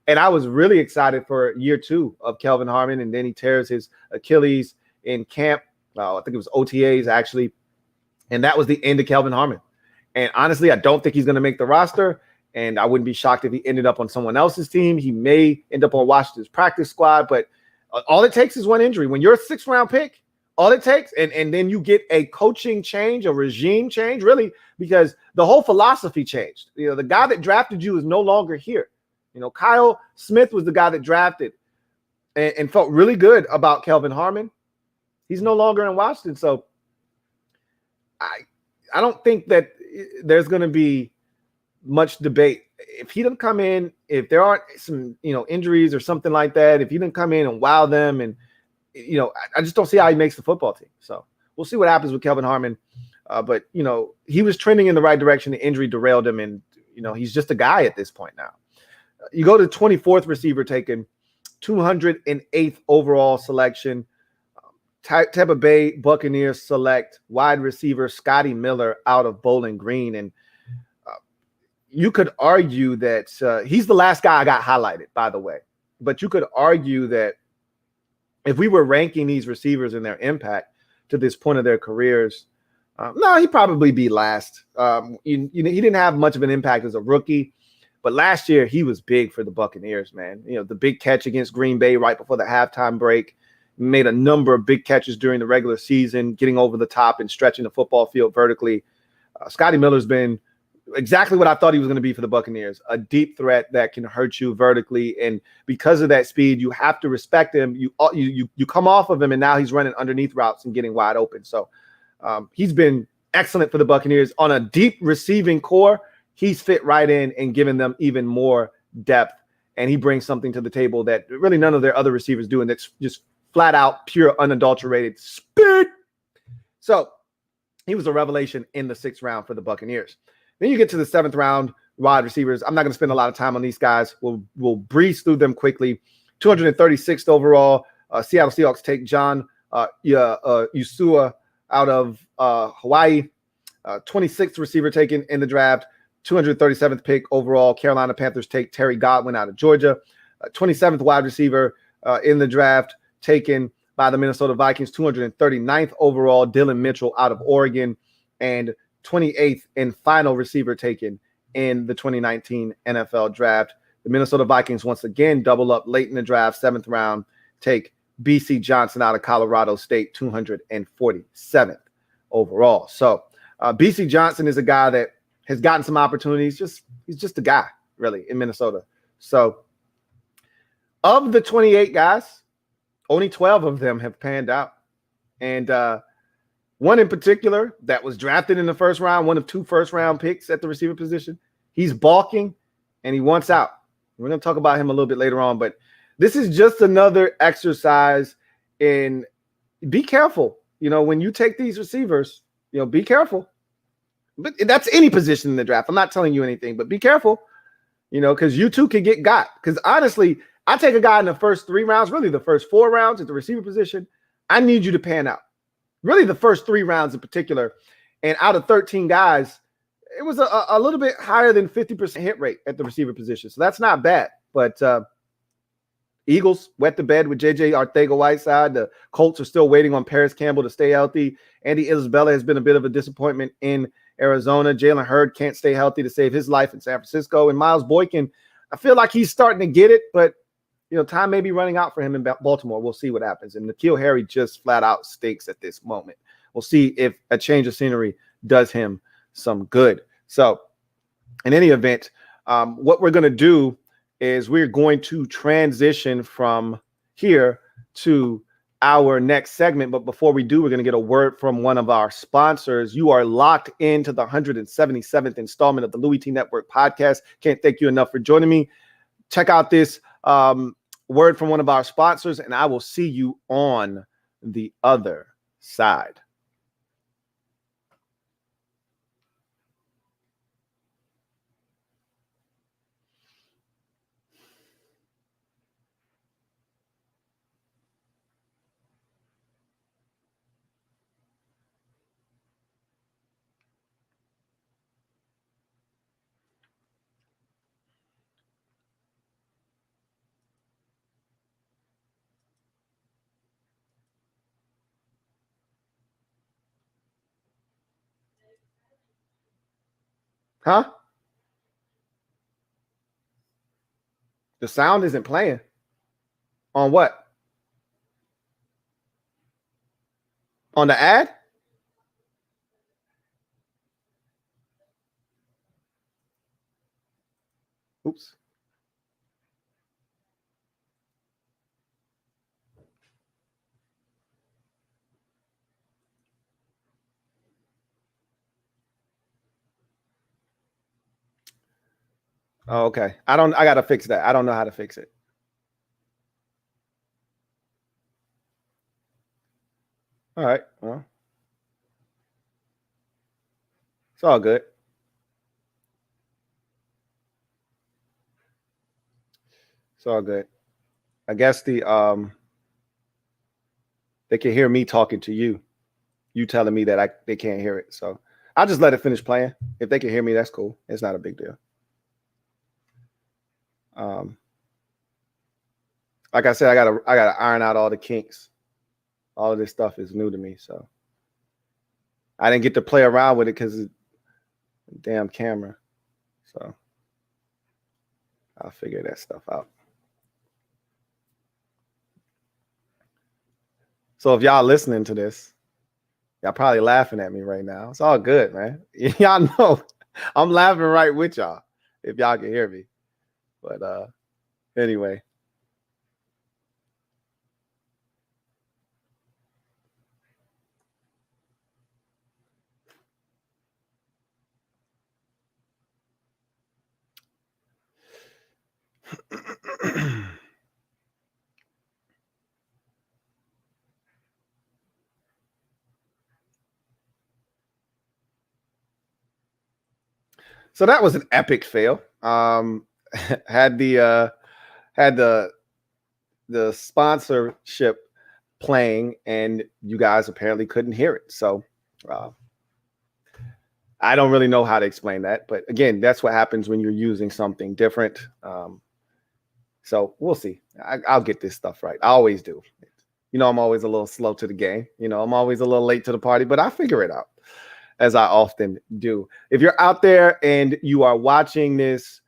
And I was really excited for year 2 of Kelvin Harmon. And then he tears his Achilles in camp. I think it was OTAs, actually. And that was the end of Kelvin Harmon. And honestly, I don't think he's going to make the roster. And I wouldn't be shocked if he ended up on someone else's team. He may end up on Washington's practice squad. But all it takes is one injury. When you're a 6th round pick, all it takes, and then you get a coaching change, a regime change, really, because the whole philosophy changed. The guy that drafted you is no longer here. Kyle Smith was the guy that drafted and felt really good about Kelvin Harmon. He's no longer in Washington. So I don't think that there's going to be much debate. If he doesn't come in, if there aren't some, injuries or something like that, if he didn't come in and wow them, and, I just don't see how he makes the football team. So we'll see what happens with Kelvin Harmon. But, he was trending in the right direction. The injury derailed him, and, he's just a guy at this point now. You go to 24th receiver taken, 208th overall selection. Tampa Bay Buccaneers select wide receiver Scotty Miller out of Bowling Green. And you could argue that he's the last guy I got highlighted, by the way. But you could argue that if we were ranking these receivers and their impact to this point of their careers, no, he'd probably be last. He didn't have much of an impact as a rookie. But last year, he was big for the Buccaneers, man. The big catch against Green Bay right before the halftime break. Made a number of big catches during the regular season, getting over the top and stretching the football field vertically. Scotty Miller's been exactly what I thought he was going to be for the Buccaneers, a deep threat that can hurt you vertically. And because of that speed, you have to respect him. You come off of him, and now he's running underneath routes and getting wide open. So he's been excellent for the Buccaneers on a deep receiving core. He's fit right in and giving them even more depth. And he brings something to the table that really none of their other receivers do. And that's just flat out, pure, unadulterated speed. So he was a revelation in the 6th round for the Buccaneers. Then you get to the 7th round wide receivers. I'm not going to spend a lot of time on these guys. We'll breeze through them quickly. 236th overall, Seattle Seahawks take John Usua out of Hawaii. 26th receiver taken in the draft. 237th pick overall. Carolina Panthers take Terry Godwin out of Georgia. 27th wide receiver in the draft taken by the Minnesota Vikings. 239th overall, Dylan Mitchell out of Oregon. And 28th and final receiver taken in the 2019 NFL draft. The Minnesota Vikings once again double up late in the draft, 7th round, take BC Johnson out of Colorado State, 247th overall. So BC Johnson is a guy that has gotten some opportunities. He's just a guy, really, in Minnesota. So of the 28 guys, only 12 of them have panned out. And one in particular that was drafted in the 1st round, one of 2 first-round picks at the receiver position, he's balking and he wants out. We're going to talk about him a little bit later on, but this is just another exercise in be careful. When you take these receivers, be careful. But that's any position in the draft. I'm not telling you anything, but be careful, because you too could get got. Because honestly, I take a guy in the first 3 rounds, really the first 4 rounds at the receiver position. I need you to pan out. Really the first 3 rounds in particular. And out of 13 guys, it was a little bit higher than 50% hit rate at the receiver position. So that's not bad. But Eagles wet the bed with J.J. Arcega-Whiteside. The Colts are still waiting on Paris Campbell to stay healthy. Andy Isabella has been a bit of a disappointment in Arizona. Jalen Hurd can't stay healthy to save his life in San Francisco. And Miles Boykin, I feel like he's starting to get it, but time may be running out for him in Baltimore. We'll see what happens. And N'Keal Harry just flat out stinks at this moment. We'll see if a change of scenery does him some good. So in any event, what we're going to do is we're going to transition from here to our next segment. But before we do, we're going to get a word from one of our sponsors. You are locked into the 177th installment of the Louie T Network podcast. Can't thank you enough for joining me. Check out this word from one of our sponsors, and I will see you on the other side. Huh? The sound isn't playing. On what? On the ad? Oops. Oh, okay. I got to fix that. I don't know how to fix it. All right. Well, it's all good. It's all good. I guess they can hear me talking to you. You telling me that they can't hear it. So I'll just let it finish playing. If they can hear me, that's cool. It's not a big deal. Like I said, I gotta iron out all the kinks. All of this stuff is new to me, so I didn't get to play around with it because of the damn camera. So I'll figure that stuff out. So if y'all listening to this, y'all probably laughing at me right now. It's all good, man. Y'all know I'm laughing right with y'all, if y'all can hear me. But anyway. So that was an epic fail. Had had the sponsorship playing, and you guys apparently couldn't hear it. So uh, I don't really know how to explain that, but again, that's what happens when you're using something different. So we'll see. I'll get this stuff right. I always do. I'm always a little slow to the game. I'm always a little late to the party, but I figure it out, as I often do. If you're out there and you are watching this,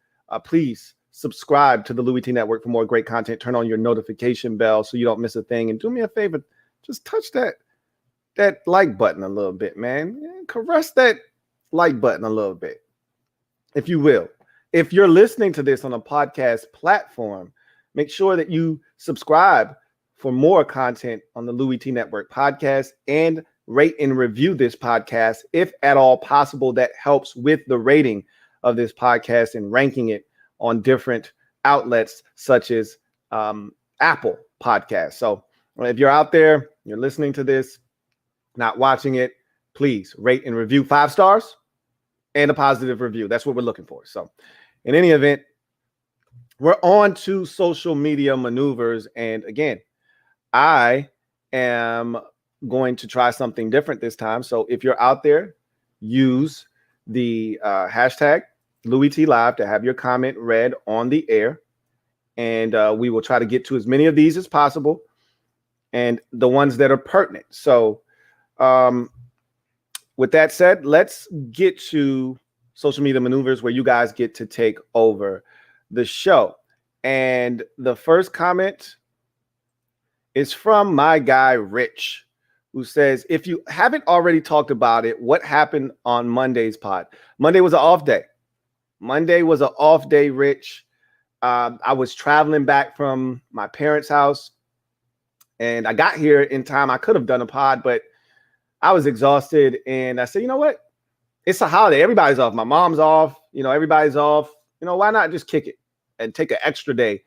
please subscribe to the Louie T Network for more great content. Turn on your notification bell so you don't miss a thing. And do me a favor, just touch that like button a little bit, man. Caress that like button a little bit, if you will. If you're listening to this on a podcast platform, make sure that you subscribe for more content on the Louie T Network podcast, and rate and review this podcast if at all possible. That helps with the rating of this podcast and ranking it on different outlets such as Apple Podcasts. So if you're out there, you're listening to this, not watching it, please rate and review 5 stars and a positive review. That's what we're looking for. So in any event, we're on to social media maneuvers. And again, I am going to try something different this time. So if you're out there, use the hashtag LouieTLive to have your comment read on the air. And we will try to get to as many of these as possible, and the ones that are pertinent. So with that said, let's get to social media maneuvers, where you guys get to take over the show. And the first comment is from my guy, Rich, who says, if you haven't already talked about it, what happened on Monday's pod? Monday was an off day. Rich. I was traveling back from my parents' house, and I got here in time. I could have done a pod, but I was exhausted. And I said, you know what? It's a holiday. Everybody's off. My mom's off. Everybody's off. Why not just kick it and take an extra day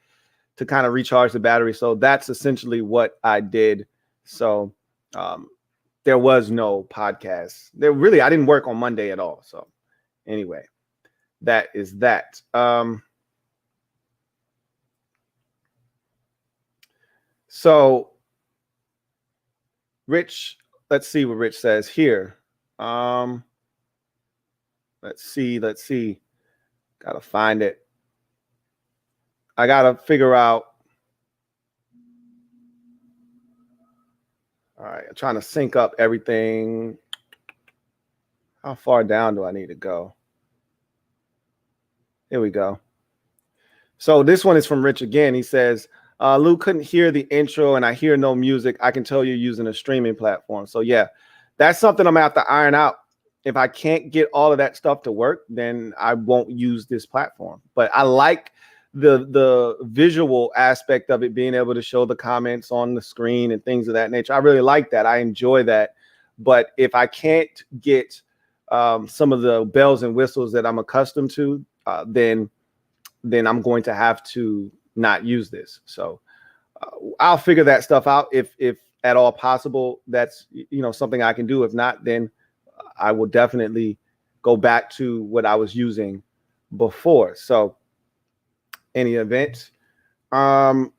to kind of recharge the battery? So that's essentially what I did. So there was no podcast. I didn't work on Monday at all. So anyway, that is that. So Rich, let's see what Rich says here. Let's see. Gotta find it. I gotta figure out. All right, I'm trying to sync up everything. How far down do I need to go? Here we go. So this one is from Rich again. He says, Lou, couldn't hear the intro and I hear no music. I can tell you're using a streaming platform. So yeah, that's something I'm gonna have to iron out. If I can't get all of that stuff to work, then I won't use this platform. But I like the visual aspect of it, being able to show the comments on the screen and things of that nature. I really like that. I enjoy that. But if I can't get some of the bells and whistles that I'm accustomed to, then I'm going to have to not use this. So I'll figure that stuff out if at all possible. That's something I can do. If not, then I will definitely go back to what I was using before. So any event, got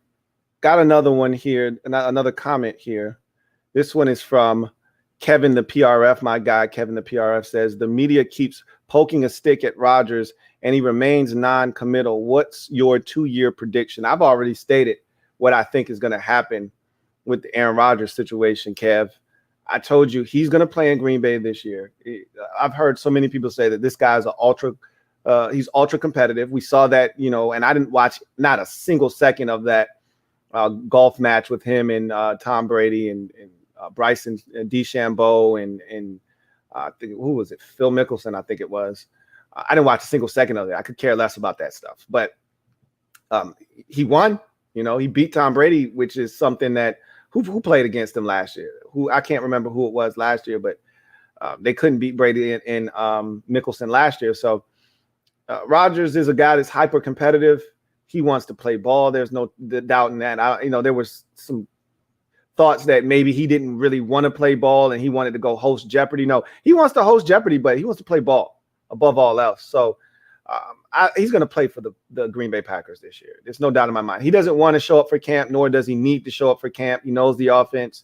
another one here, another comment here. This one is from Kevin the PRF. My guy Kevin the PRF says, the media keeps poking a stick at Rodgers and he remains non-committal. What's your 2-year prediction? I've already stated what I think is going to happen with the Aaron Rodgers situation, Kev. I told you he's going to play in Green Bay this year. I've heard so many people say that this guy's he's ultra competitive. We saw that, and I didn't watch not a single second of that golf match with him and Tom Brady and Bryson DeChambeau and I think, who was it? Phil Mickelson, I think it was. I didn't watch a single second of it. I could care less about that stuff. But he won. You know, he beat Tom Brady, which is something that who played against him last year? Who I can't remember who it was last year, but they couldn't beat Brady in Mickelson last year. So Rodgers is a guy that's hyper competitive. He wants to play ball. There's no doubt in that. There was some thoughts that maybe he didn't really want to play ball and he wanted to go host Jeopardy. No, he wants to host Jeopardy, but he wants to play ball above all else. So he's going to play for the Green Bay Packers this year. There's no doubt in my mind. He doesn't want to show up for camp, nor does he need to show up for camp. He knows the offense.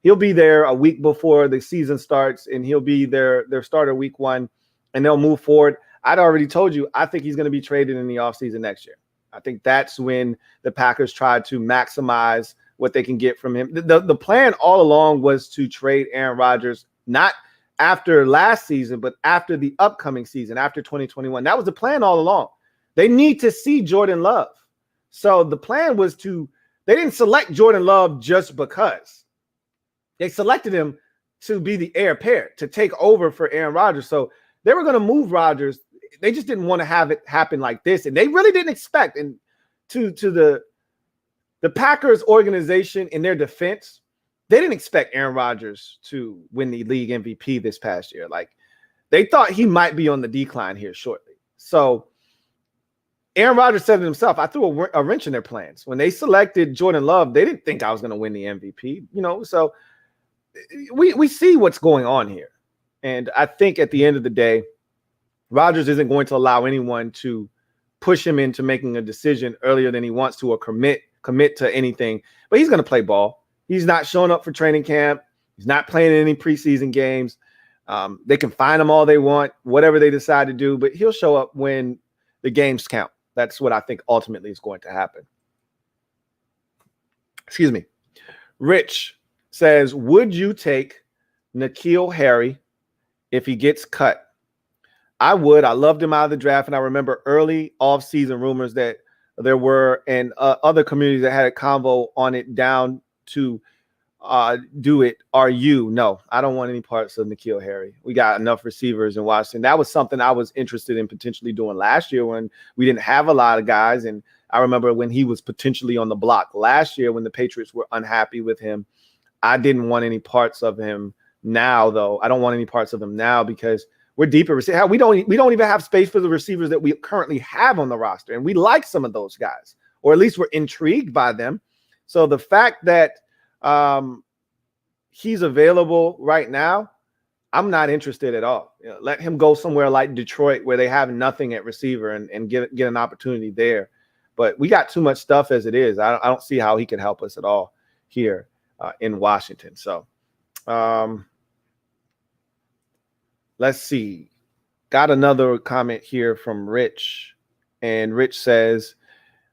He'll be there a week before the season starts, and he'll be their starter week 1, and they'll move forward. I'd already told you, I think he's going to be traded in the offseason next year. I think that's when the Packers try to maximize what they can get from him. The plan all along was to trade Aaron Rodgers, not after last season, but after the upcoming season, after 2021. That was the plan all along. They need to see Jordan Love. So the plan was they didn't select Jordan Love just because. They selected him to be the heir apparent, to take over for Aaron Rodgers. So they were going to move Rodgers. They just didn't want to have it happen like this. And they really didn't expect, and to the Packers organization, in their defense, they didn't expect Aaron Rodgers to win the league MVP this past year. Like, they thought he might be on the decline here shortly. So Aaron Rodgers said it himself, I threw a wrench in their plans. When they selected Jordan Love, they didn't think I was going to win the MVP, so we see what's going on here. And I think at the end of the day, Rodgers isn't going to allow anyone to push him into making a decision earlier than he wants to, or commit to anything. But he's going to play ball. He's not showing up for training camp. He's not playing in any preseason games. They can find him all they want, whatever they decide to do, but he'll show up when the games count. That's what I think ultimately is going to happen. Excuse me. Rich says, would you take N'Keal Harry if he gets cut? I would. I loved him out of the draft, and I remember early off-season rumors that there were, and other communities that had a convo on it down to do it. No, I don't want any parts of N'Keal Harry. We got enough receivers in Washington. That was something I was interested in potentially doing last year when we didn't have a lot of guys. And I remember when he was potentially on the block last year when the Patriots were unhappy with him. I didn't want any parts of him now, though. I don't want any parts of him now because we're deeper. We don't even have space for the receivers that we currently have on the roster. And we like some of those guys, or at least we're intrigued by them. So the fact that he's available right now, I'm not interested at all. Let him go somewhere like Detroit where they have nothing at receiver and get an opportunity there. But we got too much stuff as it is. I don't see how he can help us at all here in Washington. So let's see. Got another comment here from Rich. And Rich says,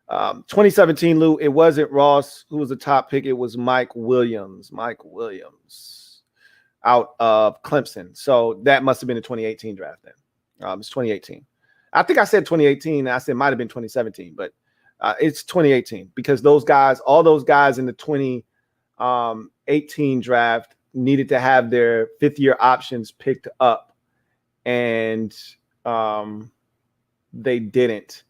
2017, Lou, it wasn't Ross who was the top pick. It was Mike Williams. Mike Williams out of Clemson. So that must have been the 2018 draft then. It's 2018. I think I said 2018. I said it might have been 2017, but it's 2018 because all those guys in the 2018 draft needed to have their fifth-year options picked up, and they didn't.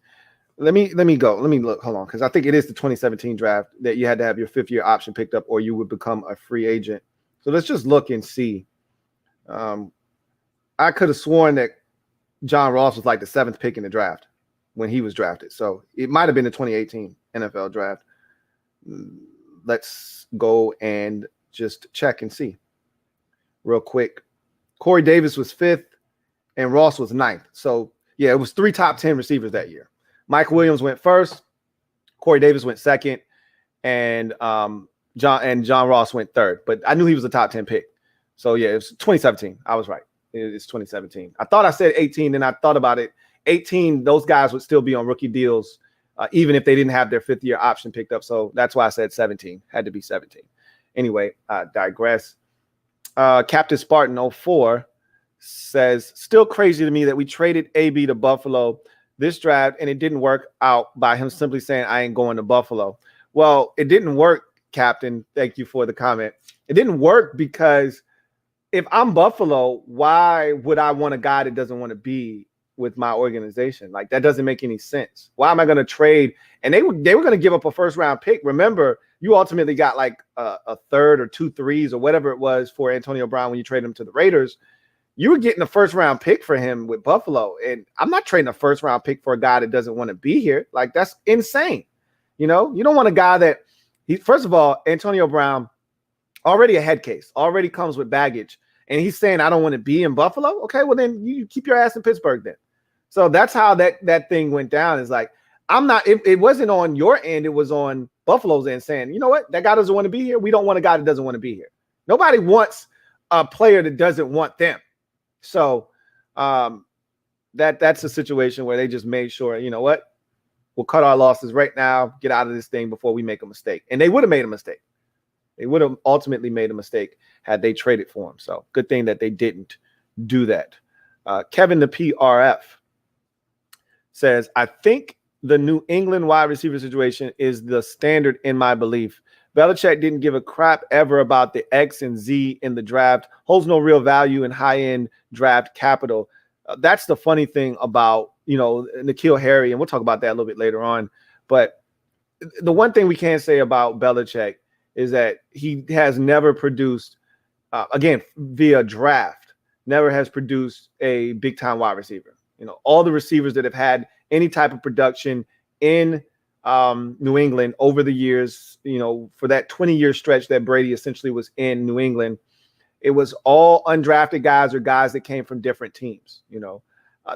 Let me go. Let me look. Hold on, because I think it is the 2017 draft that you had to have your fifth-year option picked up, or you would become a free agent. So let's just look and see. I could have sworn that John Ross was like the 7th pick in the draft when he was drafted. So it might have been the 2018 NFL draft. Let's go and just check and see real quick. Corey Davis was 5th and Ross was 9th. So yeah, it was 3 top 10 receivers that year. Mike Williams went 1st, Corey Davis went 2nd, and John Ross went 3rd. But I knew he was a top 10 pick. So yeah, it was 2017. I was right. It's 2017. I thought I said 18, then I thought about it. 18, those guys would still be on rookie deals, even if they didn't have their 5th-year option picked up. So that's why I said 17. Had to be 17. Anyway, I digress. Captain Spartan 04 says, still crazy to me that we traded AB to Buffalo this draft and it didn't work out by him simply saying, I ain't going to Buffalo. Well, it didn't work, Captain. Thank you for the comment. It didn't work because if I'm Buffalo, why would I want a guy that doesn't want to be with my organization. Like, that doesn't make any sense. Why am I going to trade? And they were going to give up a first round pick. Remember, you ultimately got like a third or 2 threes or whatever it was for Antonio Brown when you traded him to the Raiders. You were getting a first round pick for him with Buffalo. And I'm not trading a first round pick for a guy that doesn't want to be here. Like, that's insane. You know, you don't want a guy that first of all, Antonio Brown, already a head case, already comes with baggage. And he's saying, I don't want to be in Buffalo. Okay, well, then you keep your ass in Pittsburgh then. So that's how that thing went down. Is like, it wasn't on your end. It was on Buffalo's end saying, you know what? That guy doesn't want to be here. We don't want a guy that doesn't want to be here. Nobody wants a player that doesn't want them. So that's a situation where they just made sure, you know what? We'll cut our losses right now, get out of this thing before we make a mistake. And they would have made a mistake. They would have ultimately made a mistake had they traded for him. So good thing that they didn't do that. Kevin the PRF says, I think the New England wide receiver situation is the standard in my belief. Belichick didn't give a crap ever about the X and Z in the draft, holds no real value in high-end draft capital. That's the funny thing about, N'Keal Harry, and we'll talk about that a little bit later on. But the one thing we can say about Belichick is that he has never produced, again, via draft, never has produced a big-time wide receiver. All the receivers that have had any type of production in New England over the years, for that 20-year stretch that Brady essentially was in New England, it was all undrafted guys or guys that came from different teams.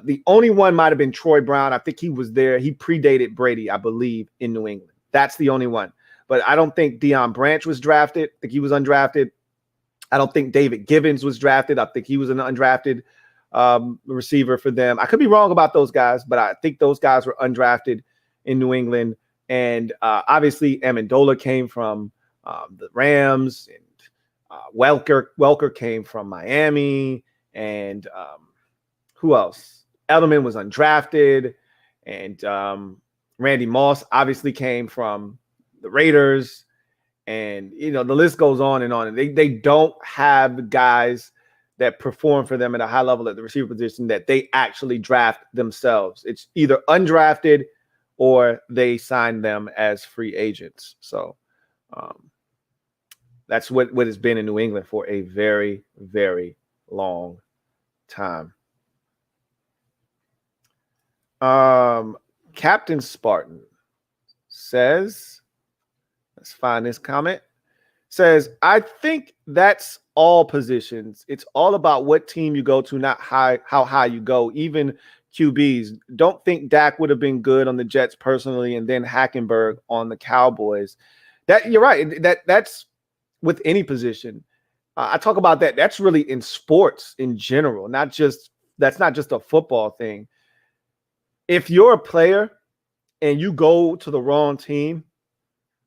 The only one might have been Troy Brown. I think he was there. He predated Brady, I believe, in New England. That's the only one. But I don't think Deion Branch was drafted. I think he was undrafted. I don't think David Givens was drafted. I think he was an undrafted receiver for them. I could be wrong about those guys, but I think those guys were undrafted in New England. And obviously, Amendola came from the Rams, and Welker came from Miami, and who else? Edelman was undrafted, and Randy Moss obviously came from the Raiders, and the list goes on and on. And they don't have guys that perform for them at a high level at the receiver position that they actually draft themselves. It's either undrafted or they sign them as free agents. So that's what has been in New England for a very, very long time. Captain Spartan says, let's find this comment, says, I think that's all positions. It's all about what team you go to, not how high you go. Even QBs. Don't think Dak would have been good on the Jets personally, and then Hackenberg on the Cowboys. That you're right. That's with any position. I talk about that. That's really in sports in general, that's not just a football thing. If you're a player and you go to the wrong team,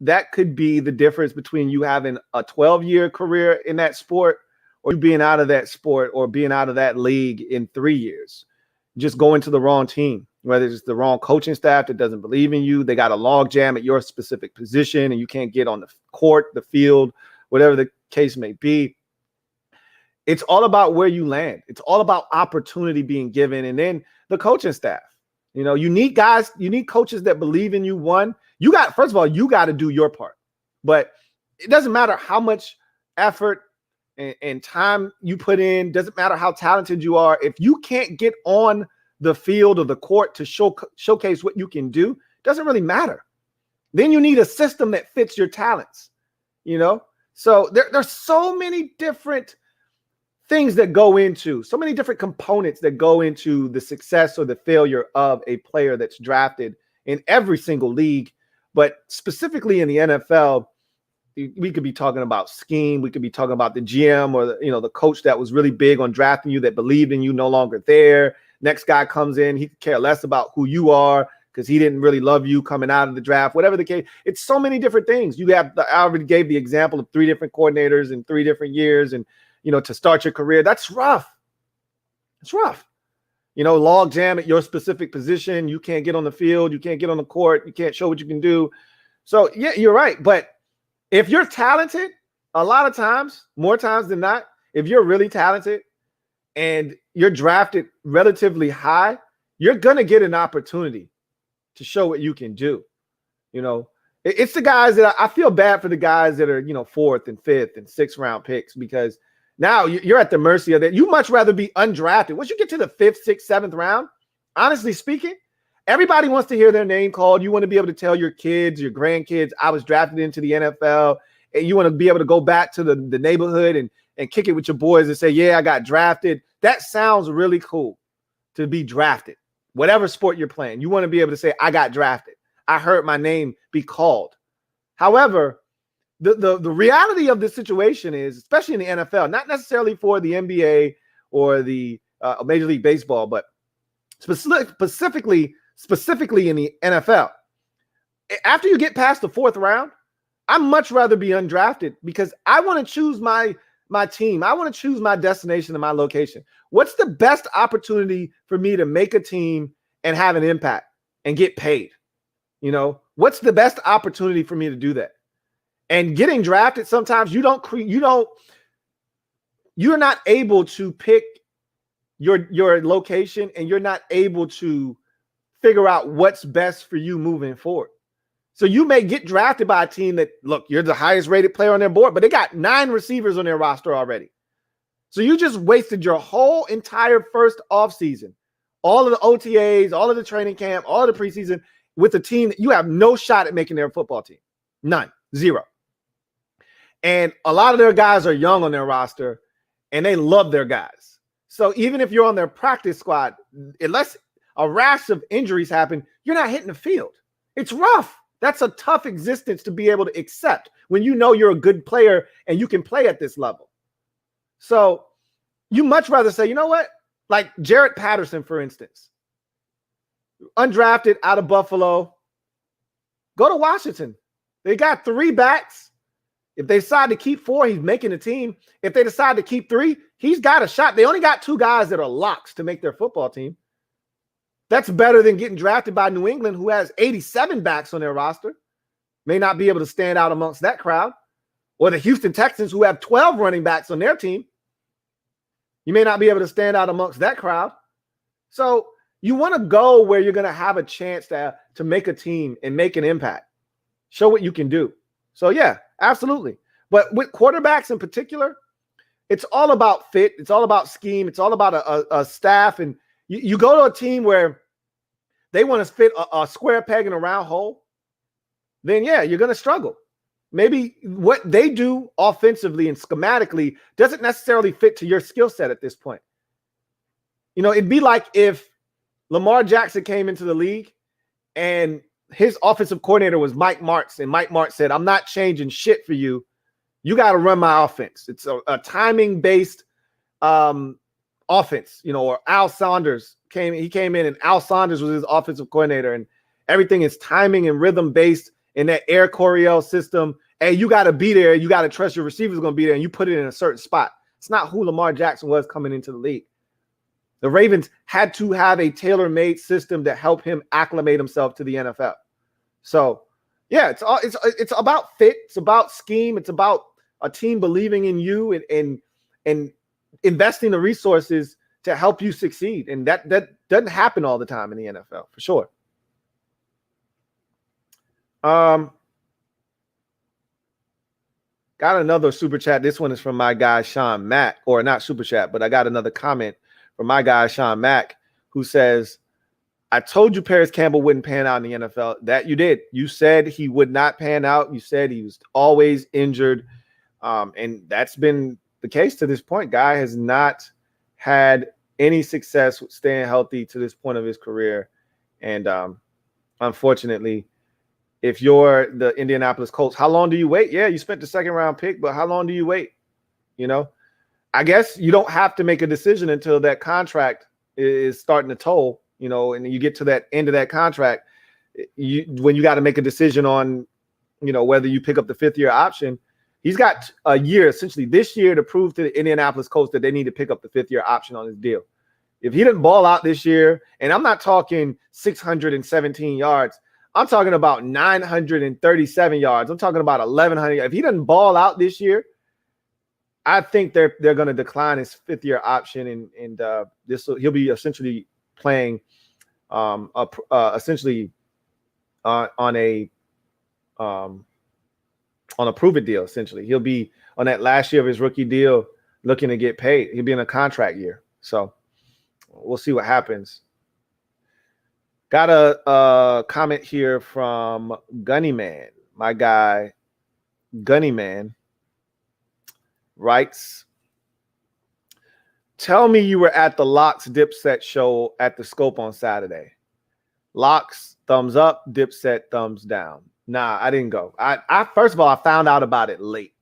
that could be the difference between you having a 12-year career in that sport or you being out of that sport or being out of that league in 3 years. Just going to the wrong team, whether it's the wrong coaching staff that doesn't believe in you, they got a log jam at your specific position and you can't get on the court, the field, whatever the case may be. It's all about where you land. It's all about opportunity being given. And then the coaching staff. You need guys, you need coaches that believe in you. First of all, you got to do your part. But it doesn't matter how much effort and time you put in. Doesn't matter how talented you are. If you can't get on the field or the court to showcase what you can do, it doesn't really matter. Then you need a system that fits your talents. So there's so many different things that go into, so many different components that go into the success or the failure of a player that's drafted in every single league. But specifically in the NFL, we could be talking about scheme. We could be talking about the GM or the coach that was really big on drafting you, that believed in you, no longer there. Next guy comes in, he could care less about who you are because he didn't really love you coming out of the draft, whatever the case. It's so many different things. I already gave the example of 3 different coordinators in 3 different years, and to start your career, that's rough. It's rough. Log jam at your specific position. You can't get on the field. You can't get on the court. You can't show what you can do. So, yeah, you're right. But if you're talented, a lot of times, more times than not, if you're really talented and you're drafted relatively high you're going to get an opportunity to show what you can do. You know, it's the guys that I feel bad for, the guys that are, you know, 4th and 5th and 6th round picks, because now you're at the mercy of that. You much rather be undrafted. Once you get to the 5th, 6th, 7th round, honestly speaking, everybody wants to hear their name called. You want to be able to tell your kids, your grandkids, I was drafted into the NFL. And you want to be able to go back to the neighborhood and kick it with your boys and say, yeah, I got drafted. That sounds really cool, to be drafted. Whatever sport you're playing, you want to be able to say, I got drafted. I heard my name be called. However, the reality of this situation is, especially in the NFL, not necessarily for the NBA or the Major League Baseball, but specifically in the NFL, after you get past the 4th round, I'd much rather be undrafted, because I want to choose my team. I want to choose my destination and my location. What's the best opportunity for me to make a team and have an impact and get paid? You know, what's the best opportunity for me to do that? And getting drafted, sometimes you're not able to pick your location, and you're not able to figure out what's best for you moving forward. So you may get drafted by a team that, look, you're the highest rated player on their board, but they got 9 receivers on their roster already. So you just wasted your whole entire first offseason, all of the OTAs, all of the training camp, all of the preseason, with a team that you have no shot at making their football team. None. 0. And a lot of their guys are young on their roster, and they love their guys. So even if you're on their practice squad, unless a rash of injuries happen, you're not hitting the field. It's rough. That's a tough existence to be able to accept when you know you're a good player and you can play at this level. So you much rather say, you know what? Like Jarrett Patterson, for instance, undrafted out of Buffalo, go to Washington. They got 3 backs. If they decide to keep 4, he's making the team. If they decide to keep 3, he's got a shot. They only got 2 guys that are locks to make their football team. That's better than getting drafted by New England, who has 87 backs on their roster. May not be able to stand out amongst that crowd. Or the Houston Texans, who have 12 running backs on their team. You may not be able to stand out amongst that crowd. So you want to go where you're going to have a chance to make a team and make an impact. Show what you can do. So, yeah, absolutely. But with quarterbacks in particular, it's all about fit. It's all about scheme. It's all about a staff. And you go to a team where they want to fit a square peg in a round hole, then, yeah, you're going to struggle. Maybe what they do offensively and schematically doesn't necessarily fit to your skill set at this point. You know, it'd be like if Lamar Jackson came into the league and his offensive coordinator was Mike Martz, and Mike Martz said, I'm not changing shit for you. You got to run my offense. It's a timing-based offense, you know, or Al Saunders came in and Al Saunders was his offensive coordinator, and everything is timing and rhythm-based in that Air Coryell system. Hey, you got to be there. You got to trust your receivers going to be there, and you put it in a certain spot. It's not who Lamar Jackson was coming into the league. The Ravens had to have a tailor-made system to help him acclimate himself to the NFL. So, yeah, it's about fit. It's about scheme. It's about a team believing in you and investing the resources to help you succeed. And that doesn't happen all the time in the NFL, for sure. Got another super chat. This one is from my guy, Sean Mack, or not super chat, but I got another comment from my guy, Sean Mack, who says, I told you Paris Campbell wouldn't pan out in the NFL. That you did. You said he would not pan out. You said he was always injured. And that's been the case to this point. Guy has not had any success with staying healthy to this point of his career. And unfortunately, if you're the Indianapolis Colts, how long do you wait? Yeah, you spent the 2nd round pick, but how long do you wait? You know, I guess you don't have to make a decision until that contract is starting to toll, you know, and you get to that end of that contract, when you got to make a decision on, you know, whether you pick up the 5th year option. He's got a year, essentially this year, to prove to the Indianapolis Colts that they need to pick up the 5th year option on his deal. If he didn't ball out this year, and I'm not talking 617 yards, I'm talking about 937 yards. I'm talking about 1,100. If he doesn't ball out this year, I think they're going to decline his 5th year option, and he'll be essentially playing essentially on a prove it deal. Essentially, he'll be on that last year of his rookie deal, looking to get paid. He'll be in a contract year, so we'll see what happens. Got a comment here from Gunnyman. My guy, Gunnyman, writes, tell me you were at the Locks Dipset show at the Scope on Saturday. Locks, thumbs up. Dipset, thumbs down. Nah, I didn't go. I first of all, I found out about it late.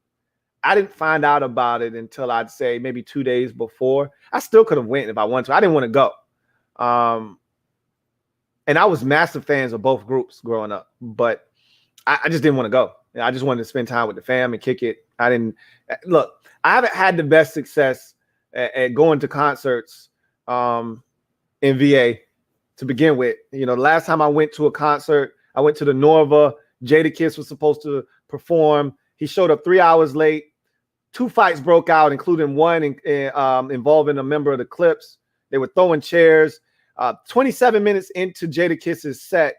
I didn't find out about it until I'd say maybe 2 days before. I still could have went if I wanted to. I didn't want to go. And I was massive fans of both groups growing up, but I just didn't want to go. I just wanted to spend time with the fam and kick it. I didn't look. I haven't had the best success at going to concerts in VA to begin with. You know, the last time I went to a concert, I went to the Norva. Jadakiss was supposed to perform. He showed up 3 hours late. 2 fights broke out, including one involving a member of the Clips. They were throwing chairs. 27 minutes into Jadakiss's set,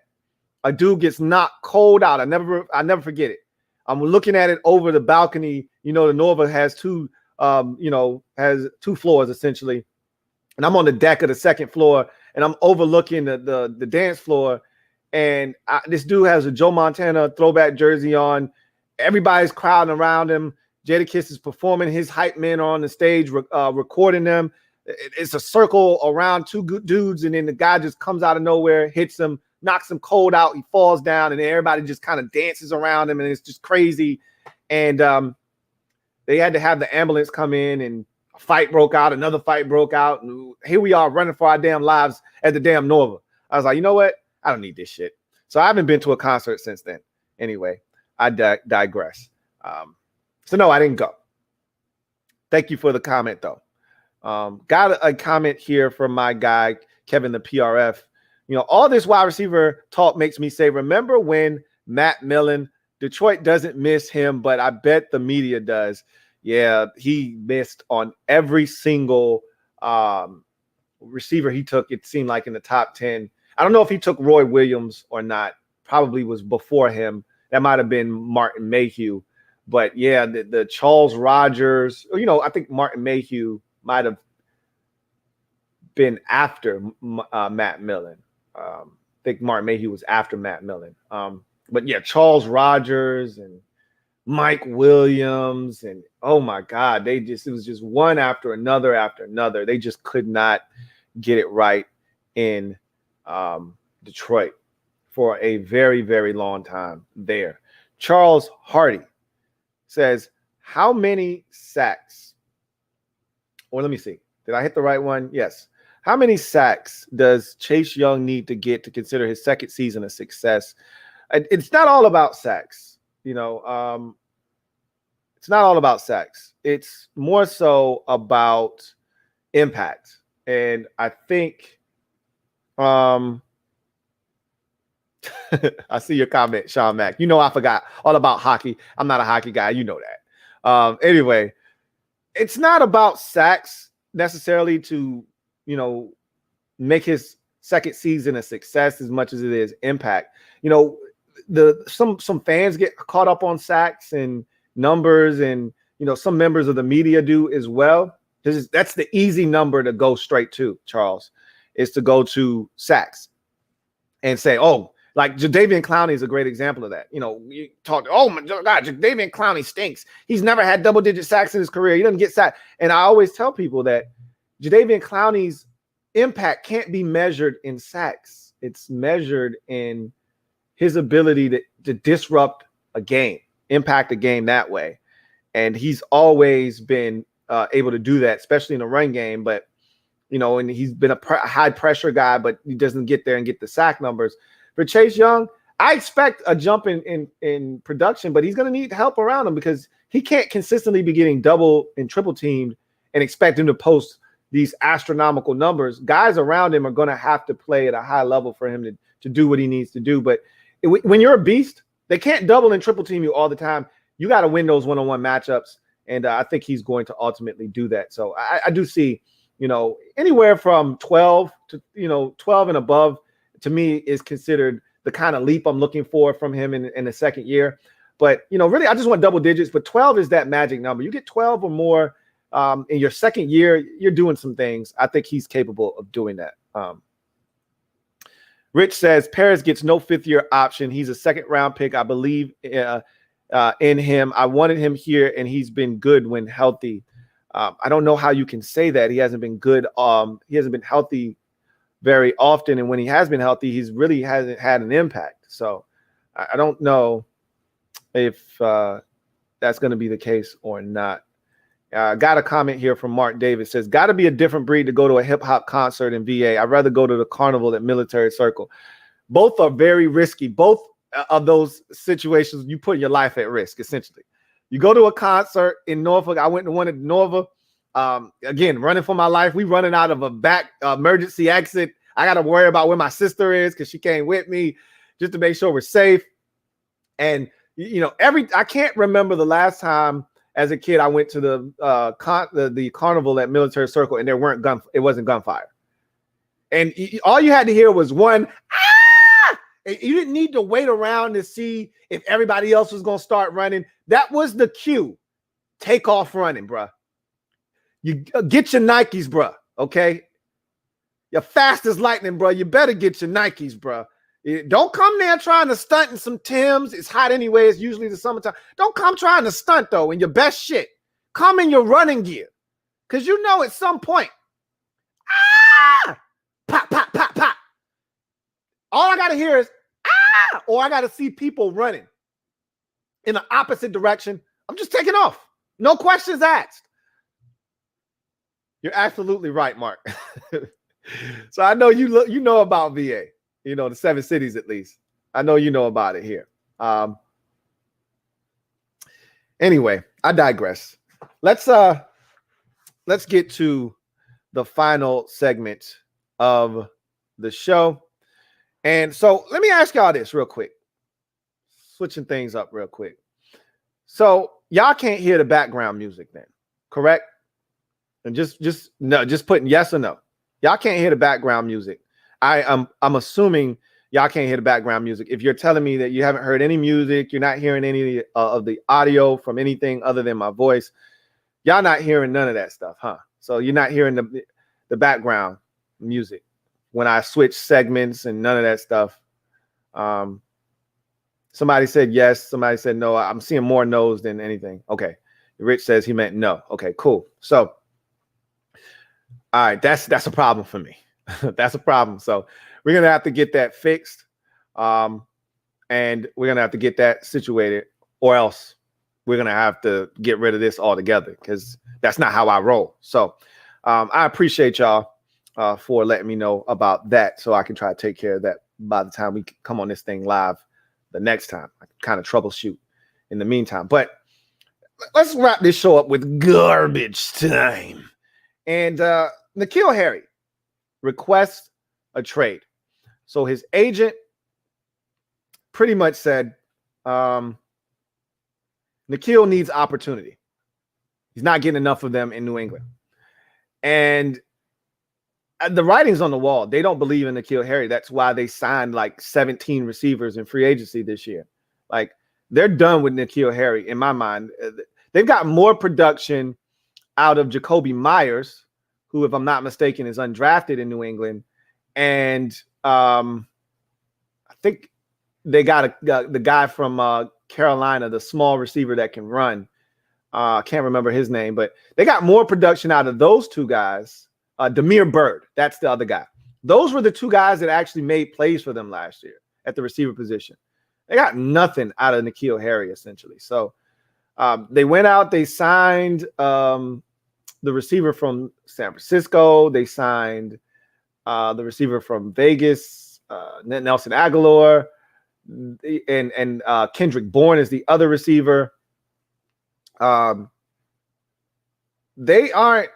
a dude gets knocked cold out. I never forget it. I'm looking at it over the balcony. You know, the Norva has two floors essentially, and I'm on the deck of the second floor, and I'm overlooking the dance floor. And this dude has a Joe Montana throwback jersey on. Everybody's crowding around him. Jadakiss is performing. His hype men are on the stage recording them. It's a circle around 2 good dudes, and then the guy just comes out of nowhere, hits him, knocks him cold out. He falls down, and everybody just kind of dances around him, and it's just crazy. And they had to have the ambulance come in, and a fight broke out. Another fight broke out, and here we are running for our damn lives at the damn Norva. I was like, you know what? I don't need this shit. So I haven't been to a concert since then. Anyway, I digress. So no, I didn't go. Thank you for the comment, though. Got a comment here from my guy, Kevin, the PRF. You know, all this wide receiver talk makes me say, remember when Matt Millen, Detroit doesn't miss him, but I bet the media does. Yeah, he missed on every single receiver he took, it seemed like, in the top 10. I don't know if he took Roy Williams or not. Probably was before him. That might have been Martin Mayhew. But yeah, the Charles Rogers, you know, I think Martin Mayhew might have been after Matt Millen. I think Martin Mayhew was after Matt Millen. But yeah, Charles Rogers and Mike Williams, and oh my God, it was just one after another. They just could not get it right in Detroit for a very, very long time there. Charles Hardy says, how many sacks? Or let me see. Did I hit the right one? Yes. How many sacks does Chase Young need to get to consider his second season a success? It's not all about sacks. You know, it's not all about sacks. It's more so about impact. And I think I see your comment, Sean Mack. You know, I forgot all about hockey. I'm not a hockey guy. You know that. Anyway, it's not about sacks necessarily to, you know, make his second season a success as much as it is impact. You know, some fans get caught up on sacks and numbers, and, you know, some members of the media do as well. That's the easy number to go straight to, Charles, is to go to sacks and say, oh, like Jadeveon Clowney is a great example of that. You know, you talk, oh my God, Jadeveon Clowney stinks. He's never had double-digit sacks in his career. He doesn't get sacked. And I always tell people that Jadeveon Clowney's impact can't be measured in sacks. It's measured in his ability to disrupt a game, impact a game that way. And he's always been able to do that, especially in the run game. But, you know, and he's been a high pressure guy, but he doesn't get there and get the sack numbers. For Chase Young, I expect a jump in production, but he's going to need help around him because he can't consistently be getting double and triple teamed and expect him to post these astronomical numbers. Guys around him are going to have to play at a high level for him to do what he needs to do. But when you're a beast, they can't double and triple team you all the time. You got to win those one-on-one matchups, and I think he's going to ultimately do that. So I do see, you know, anywhere from 12 to, you know, 12 and above to me is considered the kind of leap I'm looking for from him in the second year. But, really, I just want double digits. But 12 is that magic number. You get 12 or more in your second year, you're doing some things. I think he's capable of doing that. Rich says, Paris gets no fifth-year option. He's a second-round pick. I believe in him. I wanted him here, and he's been good when healthy. I don't know how you can say that. He hasn't been good. He hasn't been healthy very often, and when he has been healthy, he's really hasn't had an impact. So I don't know if that's going to be the case or not. Got a comment here from Mark Davis. Says, got to be a different breed to go to a hip-hop concert in VA. I'd rather go to the carnival at Military Circle. Both are very risky. Both of those situations, you put your life at risk, essentially. You go to a concert in Norfolk. I went to one at Nova. Again, running for my life. We running out of a back emergency exit. I got to worry about where my sister is because she came with me just to make sure we're safe. And, I can't remember the last time as a kid I went to the carnival at Military Circle and it wasn't gunfire. And all you had to hear was one, ah! And you didn't need to wait around to see if everybody else was going to start running. That was the cue. Take off running, bruh. You get your Nikes, bruh, okay? You're fast as lightning, bruh. You better get your Nikes, bruh. Don't come there trying to stunt in some Timbs. It's hot anyway. It's usually the summertime. Don't come trying to stunt, though, in your best shit. Come in your running gear. Because at some point, pop, pop, pop, pop. All I got to hear is, or I got to see people running in the opposite direction. I'm just taking off. No questions asked. You're absolutely right, Mark. So I know you know about VA. The 7 cities at least. I know you know about it here. Anyway, I digress. Let's get to the final segment of the show. And so let me ask y'all this real quick. Switching things up real quick. So y'all can't hear the background music then, correct? And just putting yes or no. Y'all can't hear the background music. I'm assuming y'all can't hear the background music. If you're telling me that you haven't heard any music, you're not hearing any of the audio from anything other than my voice, y'all not hearing none of that stuff, huh? So you're not hearing the background music when I switch segments and none of that stuff. Somebody said yes. Somebody said no. I'm seeing more no's than anything. Okay. Rich says he meant no. Okay, cool. So, all right, that's a problem for me. That's a problem. So we're going to have to get that fixed. And we're going to have to get that situated, or else we're going to have to get rid of this altogether because that's not how I roll. So I appreciate y'all for letting me know about that so I can try to take care of that by the time we come on this thing live the next time. I can kind of troubleshoot in the meantime. But let's wrap this show up with garbage time. And N'Keal Harry requests a trade. So his agent pretty much said N'Keal needs opportunity. He's not getting enough of them in New England. And the writing's on the wall. They don't believe in N'Keal Harry. That's why they signed like 17 receivers in free agency this year. Like, they're done with N'Keal Harry, in my mind. They've got more production out of Jacoby Myers, who, if I'm not mistaken, is undrafted in New England. And I think they got the guy from Carolina, the small receiver that can run. I can't remember his name, but they got more production out of those two guys. Damiere Byrd, that's the other guy. Those were the two guys that actually made plays for them last year at the receiver position. They got nothing out of N'Keal Harry, essentially. So they went out, they signed the receiver from San Francisco. They signed the receiver from Vegas, Nelson Aguilar, and Kendrick Bourne is the other receiver. They aren't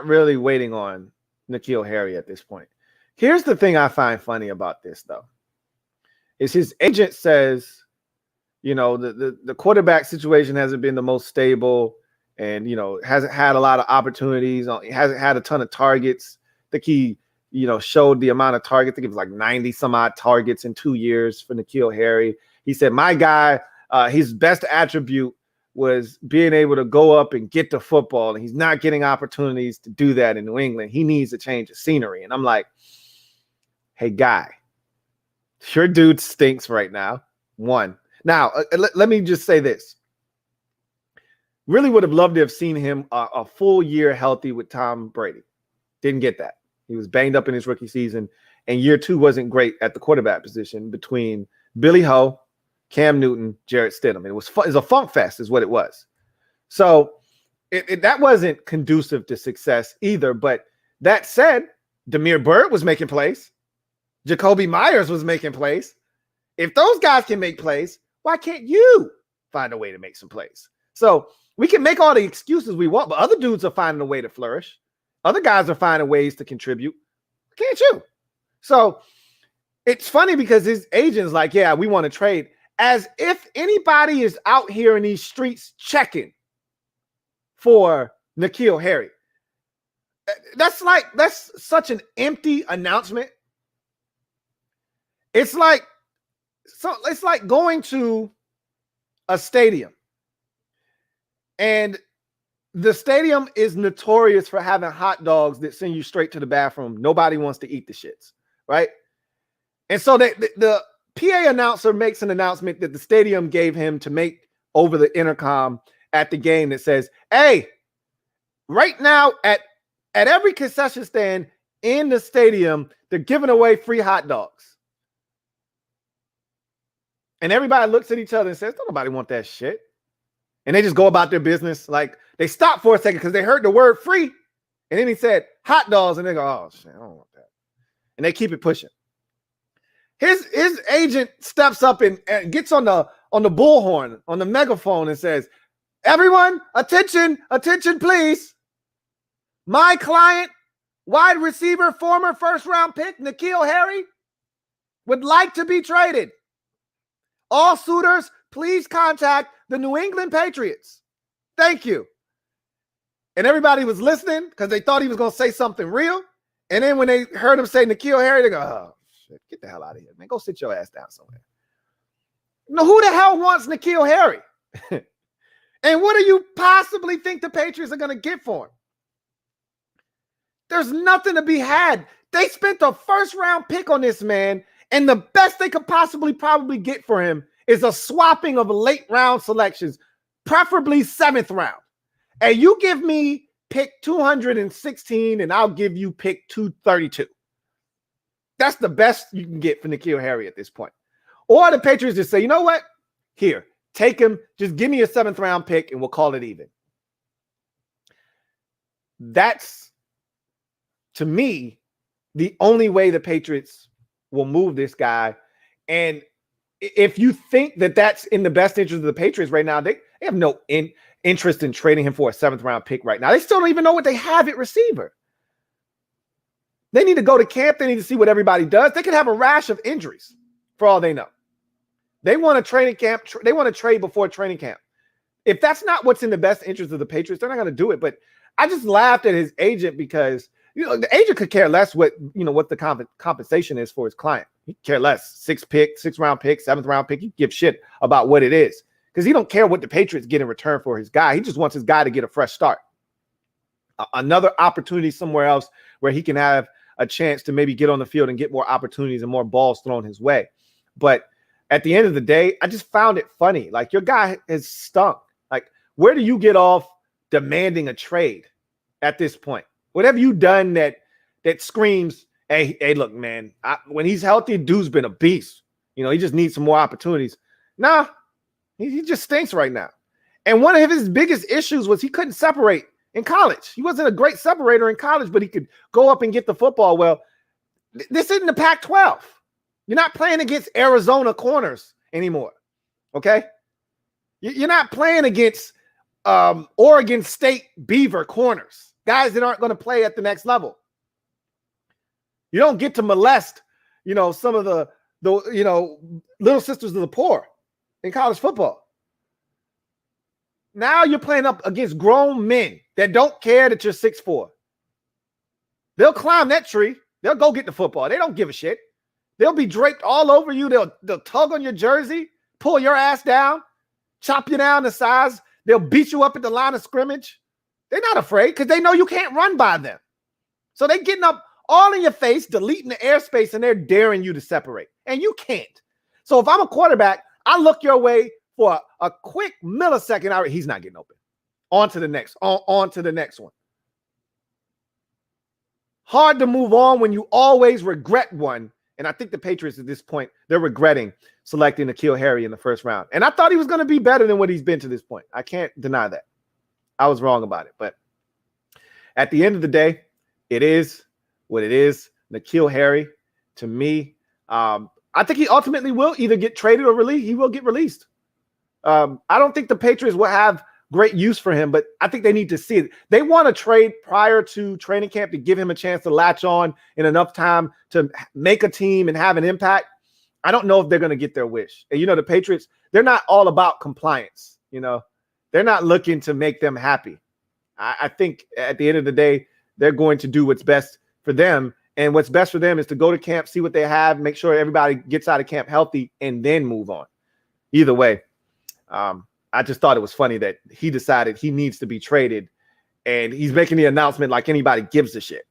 really waiting on N'Keal Harry at this point. Here's the thing I find funny about this, though, is his agent says, the quarterback situation hasn't been the most stable. And, hasn't had a lot of opportunities. He hasn't had a ton of targets. I think he showed the amount of targets. I think it was like 90 some odd targets in 2 years for N'Keal Harry. He said, my guy, his best attribute was being able to go up and get the football. And he's not getting opportunities to do that in New England. He needs a change of scenery. And I'm like, hey, guy, your dude stinks right now. One. Now, let me just say this. Really would have loved to have seen him a full year healthy with Tom Brady. Didn't get that. He was banged up in his rookie season. And year 2 wasn't great at the quarterback position between Billy Ho, Cam Newton, Jarrett Stidham. It was a funk fest is what it was. So that wasn't conducive to success either. But that said, Damiere Byrd was making plays. Jacoby Myers was making plays. If those guys can make plays, why can't you find a way to make some plays? So we can make all the excuses we want, but other dudes are finding a way to flourish. Other guys are finding ways to contribute. Can't you? So it's funny because his agent's like, yeah, we want to trade. As if anybody is out here in these streets checking for N'Keal Harry. That's such an empty announcement. It's like going to a stadium, and the stadium is notorious for having hot dogs that send you straight to the bathroom. Nobody wants to eat the shits, right? And so the PA announcer makes an announcement that the stadium gave him to make over the intercom at the game that says, hey, right now at every concession stand in the stadium, they're giving away free hot dogs. And everybody looks at each other and says, don't nobody want that shit. And they just go about their business. Like, they stop for a second because they heard the word free. And then he said hot dogs. And they go, oh, shit, I don't want that. And they keep it pushing. His agent steps up and gets on the bullhorn, on the megaphone, and says, everyone, attention, please. My client, wide receiver, former first-round pick, N'Keal Harry, would like to be traded. All suitors, please contact the New England Patriots. Thank you. And everybody was listening because they thought he was going to say something real. And then when they heard him say N'Keal Harry, they go, oh, shit, get the hell out of here, man. Go sit your ass down somewhere. Now, who the hell wants N'Keal Harry? And what do you possibly think the Patriots are going to get for him? There's nothing to be had. They spent a first-round pick on this man, and the best they could possibly probably get for him is a swapping of late-round selections, preferably 7th round. And you give me pick 216, and I'll give you pick 232. That's the best you can get for N'Keal Harry at this point. Or the Patriots just say, you know what? Here, take him. Just give me a 7th round pick, and we'll call it even. That's, to me, the only way the Patriots will move this guy. And if you think that that's in the best interest of the Patriots right now, they have no interest in trading him for a 7th round pick right now. They still don't even know what they have at receiver. They need to go to camp. They need to see what everybody does. They could have a rash of injuries for all they know. They want a training camp. They want to trade before training camp. If that's not what's in the best interest of the Patriots, they're not going to do it. But I just laughed at his agent because, the agent could care less what the compensation is for his client. He care less. 6th round pick, 7th round pick. He give shit about what it is because he don't care what the Patriots get in return for his guy. He just wants his guy to get a fresh start, another opportunity somewhere else where he can have a chance to maybe get on the field and get more opportunities and more balls thrown his way. But at the end of the day, I just found it funny. Like, your guy has stunk. Like, where do you get off demanding a trade at this point? What have you done that screams, hey, look, man, when he's healthy, dude's been a beast. He just needs some more opportunities. Nah, he just stinks right now. And one of his biggest issues was he couldn't separate in college. He wasn't a great separator in college, but he could go up and get the football. Well, this isn't the Pac-12. You're not playing against Arizona corners anymore, okay? You're not playing against Oregon State Beaver corners. Guys that aren't going to play at the next level. You don't get to molest, some of the little sisters of the poor in college football. Now you're playing up against grown men that don't care that you're 6'4". They'll climb that tree. They'll go get the football. They don't give a shit. They'll be draped all over you. They'll tug on your jersey, pull your ass down, chop you down to size. They'll beat you up at the line of scrimmage. They're not afraid because they know you can't run by them. So they're getting up all in your face, deleting the airspace, and they're daring you to separate. And you can't. So if I'm a quarterback, I look your way for a quick millisecond. He's not getting open. On to the next. On to the next one. Hard to move on when you always regret one. And I think the Patriots at this point, they're regretting selecting N'Keal Harry in the first round. And I thought he was going to be better than what he's been to this point. I can't deny that. I was wrong about it. But at the end of the day, it is what it is. N'Keal Harry, to me, I think he ultimately will either get traded or released. He will get released. I don't think the Patriots will have great use for him, but I think they need to see it. They want to trade prior to training camp to give him a chance to latch on in enough time to make a team and have an impact. I don't know if they're going to get their wish. And, the Patriots, they're not all about compliance. They're not looking to make them happy. I think at the end of the day, they're going to do what's best for them. And what's best for them is to go to camp, see what they have, make sure everybody gets out of camp healthy, and then move on. Either way, I just thought it was funny that he decided he needs to be traded, and he's making the announcement like anybody gives a shit.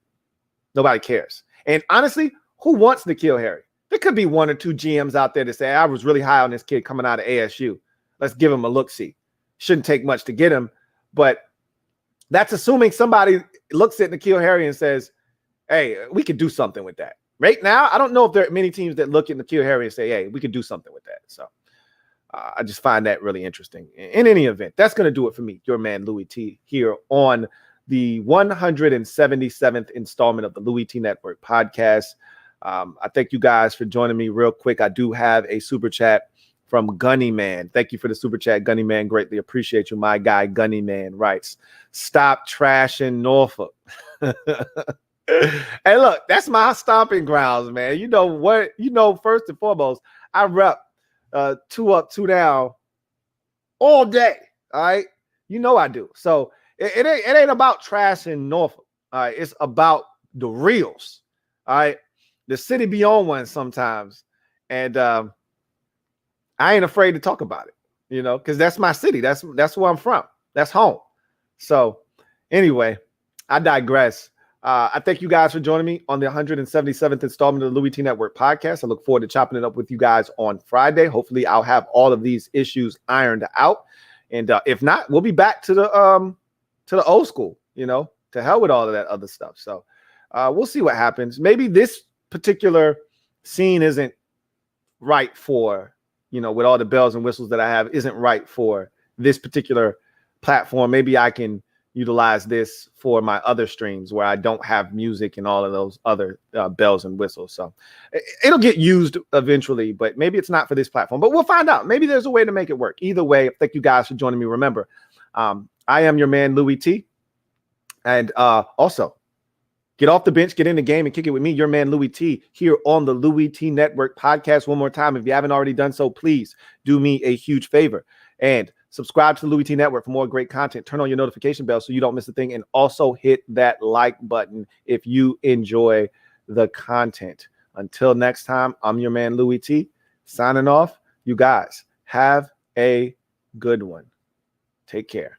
Nobody cares. And honestly, who wants N'Keal Harry? There could be one or two GMs out there that say, I was really high on this kid coming out of ASU. Let's give him a look-see. Shouldn't take much to get him, but that's assuming somebody looks at N'Keal Harry and says, hey, we could do something with that. Right now, I don't know if there are many teams that look at N'Keal Harry and say, hey, we could do something with that. So I just find that really interesting. In any event, that's going to do it for me, your man Louie T, here on the 177th installment of the Louie T Network podcast. I thank you guys for joining me real quick. I do have a super chat from Gunny Man. Thank you for the super chat, Gunny Man. Greatly appreciate you. My guy, Gunny Man, writes, stop trashing Norfolk. Hey, look, that's my stomping grounds, man. You know what? First and foremost, I rep 2 up, 2 down all day. All right. I do. So it ain't about trashing Norfolk. All right. It's about the reals. All right. The city be on one sometimes. And I ain't afraid to talk about it, because that's my city. That's where I'm from. That's home. So anyway, I digress. I thank you guys for joining me on the 177th installment of the Louie T Network podcast. I look forward to chopping it up with you guys on Friday. Hopefully I'll have all of these issues ironed out. And if not, we'll be back to the old school, to hell with all of that other stuff. So we'll see what happens. Maybe this particular scene isn't right for, with all the bells and whistles that I have, isn't right for this particular platform. Maybe I can utilize this for my other streams where I don't have music and all of those other bells and whistles. So it'll get used eventually, but maybe it's not for this platform, but we'll find out. Maybe there's a way to make it work. Either way, thank you guys for joining me. Remember, I am your man, Louie T. And also, get off the bench, get in the game, and kick it with me, your man, Louie T, here on the Louie T Network podcast. One more time, if you haven't already done so, please do me a huge favor and subscribe to the Louie T Network for more great content. Turn on your notification bell so you don't miss a thing. And also hit that like button if you enjoy the content. Until next time, I'm your man, Louie T, signing off. You guys have a good one. Take care.